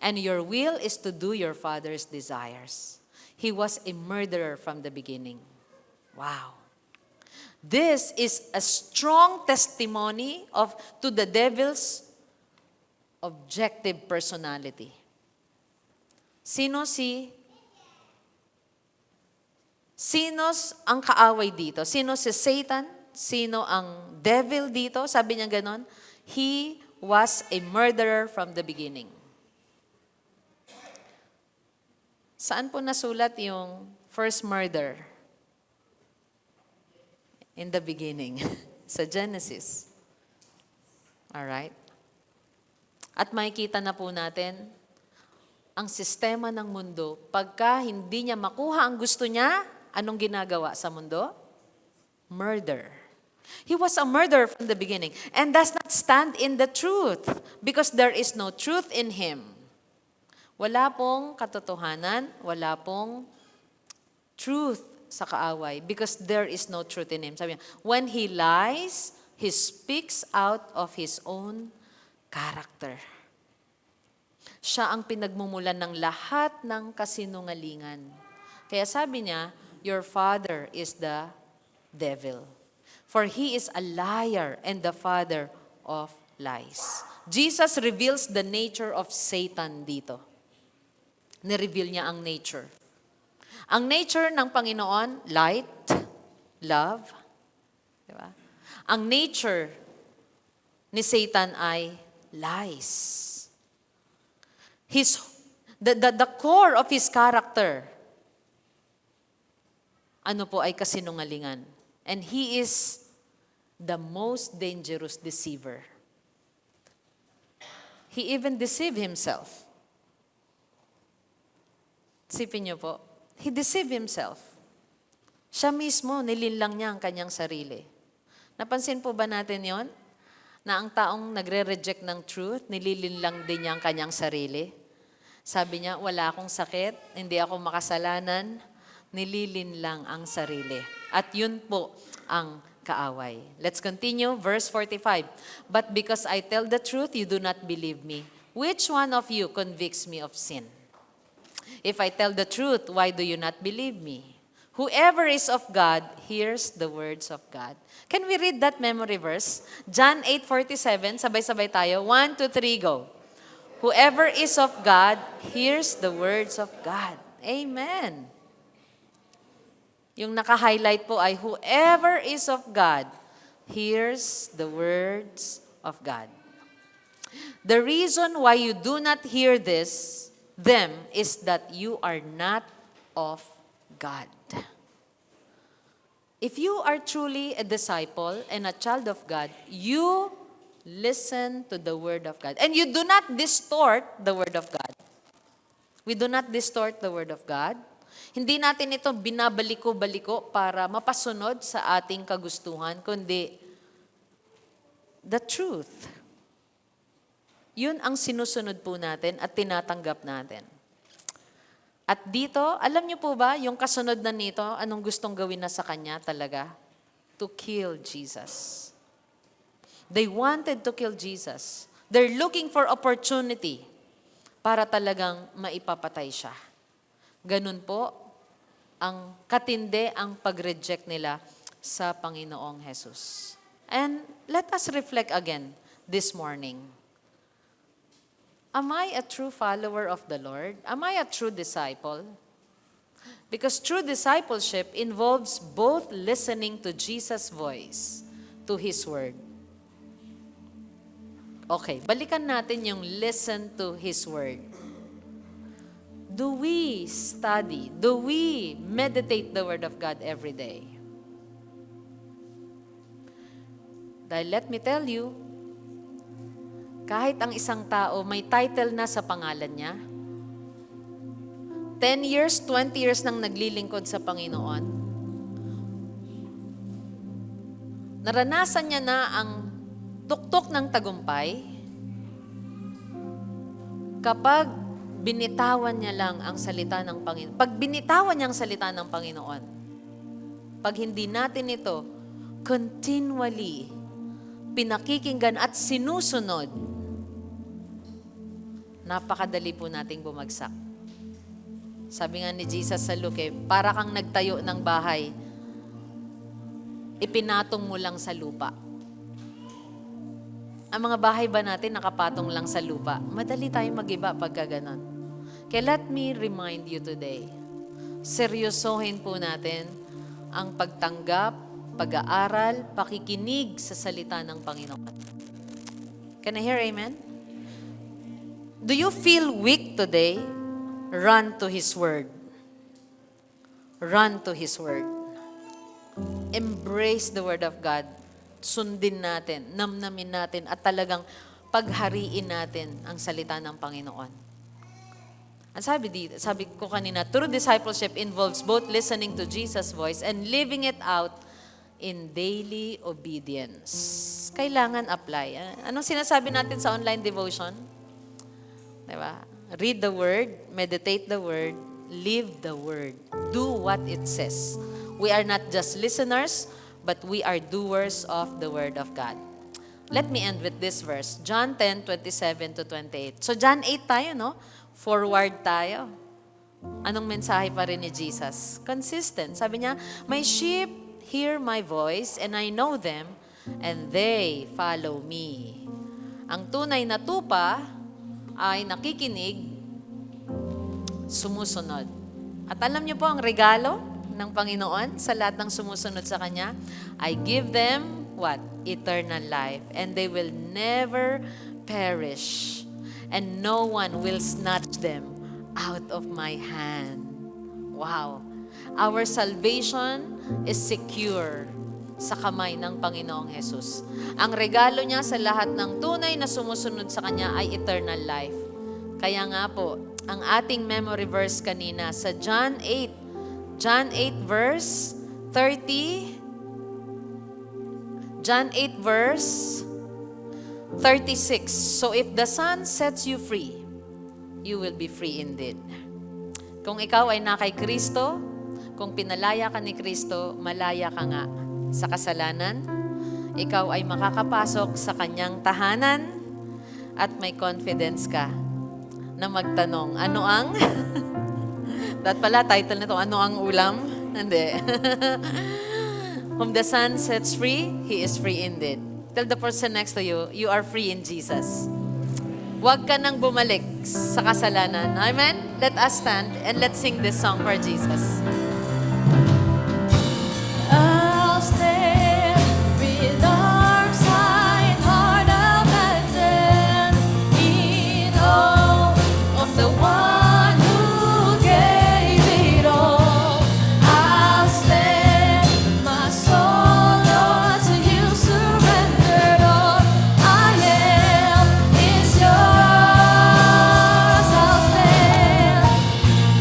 and your will is to do your father's desires. He was a murderer from the beginning. Wow. This is a strong testimony to the devil's objective personality. Sinos ang kaaway dito? Sino si Satan? Sino ang devil dito? Sabi niya ganon, he was a murderer from the beginning. Saan po nasulat yung first murder? In the beginning. Sa Genesis. Alright? At makikita na po natin, ang sistema ng mundo, pagka hindi niya makuha ang gusto niya, anong ginagawa sa mundo? Murder. He was a murderer from the beginning and does not stand in the truth because there is no truth in him. Wala pong katotohanan, wala pong truth sa kaaway because there is no truth in him. Sabi niya, when he lies, he speaks out of his own character. Siya ang pinagmumulan ng lahat ng kasinungalingan. Kaya sabi niya, your father is the devil. For he is a liar and the father of lies. Jesus reveals the nature of Satan dito. Nireveal niya ang nature. Ang nature ng Panginoon, light, love. Diba? Ang nature ni Satan ay lies. The core of his character, ay kasinungalingan. And he is the most dangerous deceiver. He even deceived himself. Sipin niyo po, he deceived himself. Siya mismo, nilinlang niya ang kanyang sarili. Napansin po ba natin yon? Na ang taong nagre-reject ng truth, nililinlang din niya ang kanyang sarili. Sabi niya, wala akong sakit, hindi ako makasalanan, nililinlang ang sarili. At yun po ang kaaway. Let's continue, verse 45. But because I tell the truth, you do not believe me. Which one of you convicts me of sin? If I tell the truth, why do you not believe me? Whoever is of God hears the words of God. Can we read that memory verse? John 8:47, sabay-sabay tayo. 1, 2, 3, go. Whoever is of God hears the words of God. Amen. Yung naka-highlight po ay whoever is of God hears the words of God. The reason why you do not hear them is that you are not of God. If you are truly a disciple and a child of God, you listen to the Word of God. And you do not distort the Word of God. We do not distort the Word of God. Hindi natin ito binabaliko-baliko para mapasunod sa ating kagustuhan, kundi the truth. Yun ang sinusunod po natin at tinatanggap natin. At dito, alam niyo po ba, yung kasunod na nito, anong gustong gawin na sa kanya talaga? To kill Jesus. They wanted to kill Jesus. They're looking for opportunity para talagang maipapatay siya. Ganun po, ang katindi ang pag-reject nila sa Panginoong Jesus. And let us reflect again this morning. Am I a true follower of the Lord? Am I a true disciple? Because true discipleship involves both listening to Jesus' voice, to His Word. Okay, balikan natin yung listen to His Word. Do we study? Do we meditate the Word of God every day? Dahil let me tell you, kahit ang isang tao may title na sa pangalan niya, 10 years, 20 years nang naglilingkod sa Panginoon, naranasan niya na ang tuktok ng tagumpay, kapag binitawan niya lang ang salita ng Panginoon. Pag binitawan niya ang salita ng Panginoon, pag hindi natin ito continually pinakikinggan at sinusunod, napakadali po nating bumagsak. Sabi nga ni Jesus sa Luke, para kang nagtayo ng bahay, ipinatong mo lang sa lupa. Ang mga bahay ba natin nakapatong lang sa lupa? Madali tayong mag-iba pagka ganon. Kaya let me remind you today, seryosohin po natin ang pagtanggap, pag-aaral, pakikinig sa salita ng Panginoon. Can I hear amen? Do you feel weak today? Run to His Word. Run to His Word. Embrace the Word of God. Sundin natin, namnamin natin, at talagang paghariin natin ang salita ng Panginoon. Ang sabi ko kanina, true discipleship involves both listening to Jesus' voice and living it out in daily obedience. Kailangan apply. Anong sinasabi natin sa online devotion? Diba? Read the Word, meditate the Word, live the Word. Do what it says. We are not just listeners, but we are doers of the Word of God. Let me end with this verse, John 10:27-28. So John 8 tayo, no? Forward tayo. Anong mensahe pa rin ni Jesus? Consistent. Sabi niya, my sheep hear my voice, and I know them, and they follow me. Ang tunay na tupa ay nakikinig, sumusunod. At alam niyo po ang regalo ng Panginoon sa lahat ng sumusunod sa Kanya? I give them, what? Eternal life. And they will never perish. And no one will snatch them out of my hand. Wow. Our salvation is secure sa kamay ng Panginoong Jesus. Ang regalo niya sa lahat ng tunay na sumusunod sa Kanya ay eternal life. Kaya nga po, ang ating memory verse kanina sa John 8 verse 30, John 8 verse 36. So if the Son sets you free, you will be free indeed. Kung ikaw ay na kay Kristo, kung pinalaya ka ni Kristo, malaya ka nga sa kasalanan. Ikaw ay makakapasok sa kanyang tahanan at may confidence ka na magtanong, ano ang? That pala, title nito, ano ang ulam? Hindi. Whom the Son sets free, He is free indeed. Tell the person next to you, you are free in Jesus. Huwag ka nang bumalik sa kasalanan. Amen? Let us stand and let's sing this song for Jesus. I'll stand with arms high and heart abandoned in awe of the one who gave it all. I'll stand, my soul, Lord, to you surrendered all. I am is yours.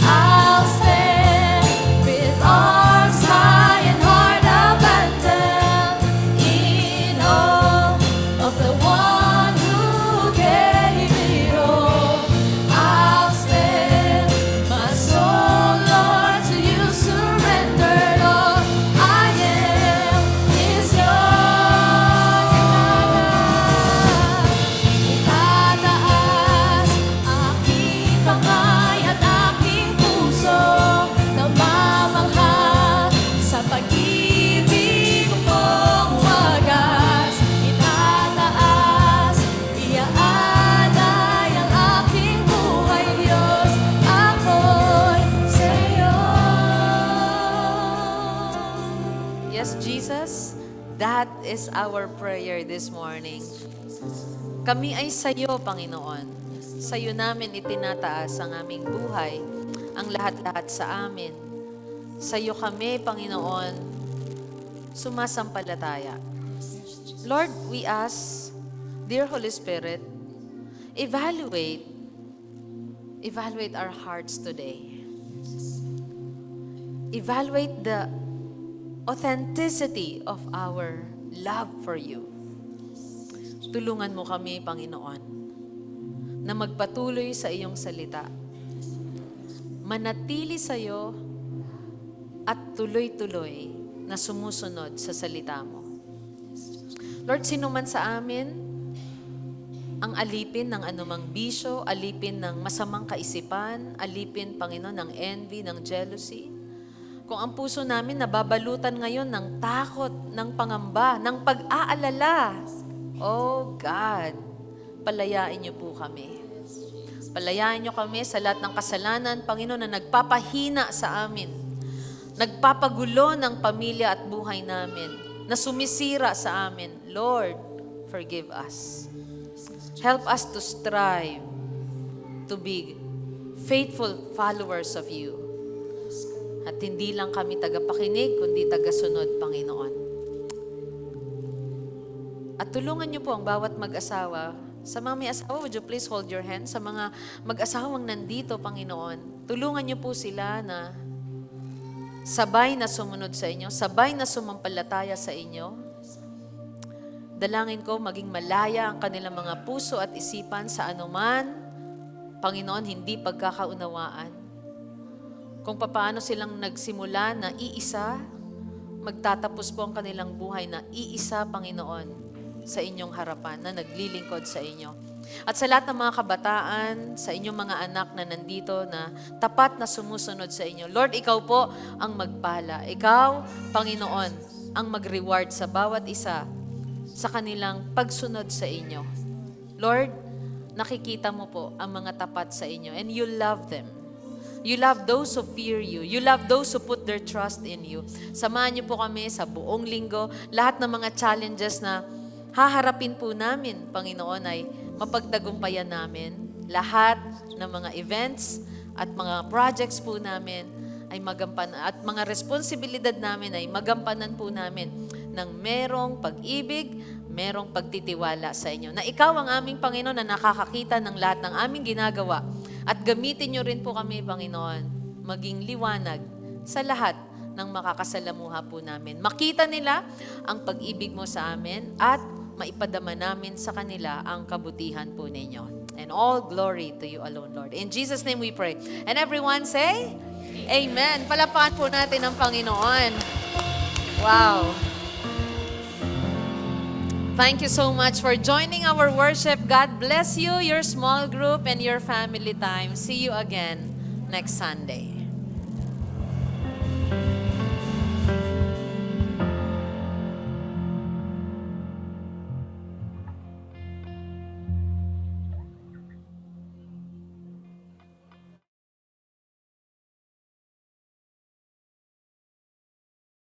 I'll stand with arms high and heart abandoned in awe of the one who gave it all. I'll stand, my soul, Lord, to you surrendered all. I am is yours. Itataas aking kamay at aking puso na mamahal sa pag-ibig mong wagas. Itataas, iaalay ang aking buhay, Diyos, ako'y sa'yo. Yes, Jesus, that is our prayer this morning. Kami ay sa iyo, Panginoon. Sa iyo namin itinataas ang aming buhay, ang lahat-lahat sa amin. Sa iyo kami, Panginoon, sumasampalataya. Lord, we ask, dear Holy Spirit, evaluate our hearts today. Evaluate the authenticity of our love for you. Tulungan mo kami, Panginoon, na magpatuloy sa iyong salita. Manatili sa iyo at tuloy-tuloy na sumusunod sa salita mo. Lord, sino man sa amin ang alipin ng anumang bisyo, alipin ng masamang kaisipan, alipin, Panginoon, ng envy, ng jealousy, kung ang puso namin nababalutan ngayon ng takot, ng pangamba, ng pag-aalala, oh God, palayain niyo po kami. Palayain niyo kami sa lahat ng kasalanan, Panginoon, na nagpapahina sa amin, nagpapagulo ng pamilya at buhay namin, na sumisira sa amin. Lord, forgive us. Help us to strive to be faithful followers of you. At hindi lang kami tagapakinig, kundi tagasunod, Panginoon. At tulungan niyo po ang bawat mag-asawa. Sa mga may asawa, would you please hold your hand? Sa mga mag-asawang nandito, Panginoon, tulungan niyo po sila na sabay na sumunod sa inyo, sabay na sumampalataya sa inyo. Dalangin ko maging malaya ang kanilang mga puso at isipan sa anuman, Panginoon, hindi pagkakaunawaan. Kung paano silang nagsimula na iisa, magtatapos po ang kanilang buhay na iisa, Panginoon, sa inyong harapan na naglilingkod sa inyo. At sa lahat ng mga kabataan, sa inyong mga anak na nandito na tapat na sumusunod sa inyo, Lord, ikaw po ang magpala. Ikaw, Panginoon, ang mag-reward sa bawat isa sa kanilang pagsunod sa inyo. Lord, nakikita mo po ang mga tapat sa inyo and you love them. You love those who fear you. You love those who put their trust in you. Samahan niyo po kami sa buong linggo. Lahat ng mga challenges na haharapin po namin, Panginoon, ay mapagtagumpayan namin. Lahat ng mga events at mga projects po namin ay magampanan at mga responsibilidad namin ay magampanan po namin ng merong pag-ibig, merong pagtitiwala sa inyo. Na ikaw ang aming Panginoon na nakakakita ng lahat ng aming ginagawa. At gamitin niyo rin po kami, Panginoon, maging liwanag sa lahat ng makakasalamuha po namin. Makita nila ang pag-ibig mo sa amin at maipadama namin sa kanila ang kabutihan po ninyo. And all glory to you alone, Lord. In Jesus' name we pray. And everyone say, Amen. Palapakan po natin ang Panginoon. Wow. Thank you so much for joining our worship. God bless you, your small group, and your family time. See you again next Sunday.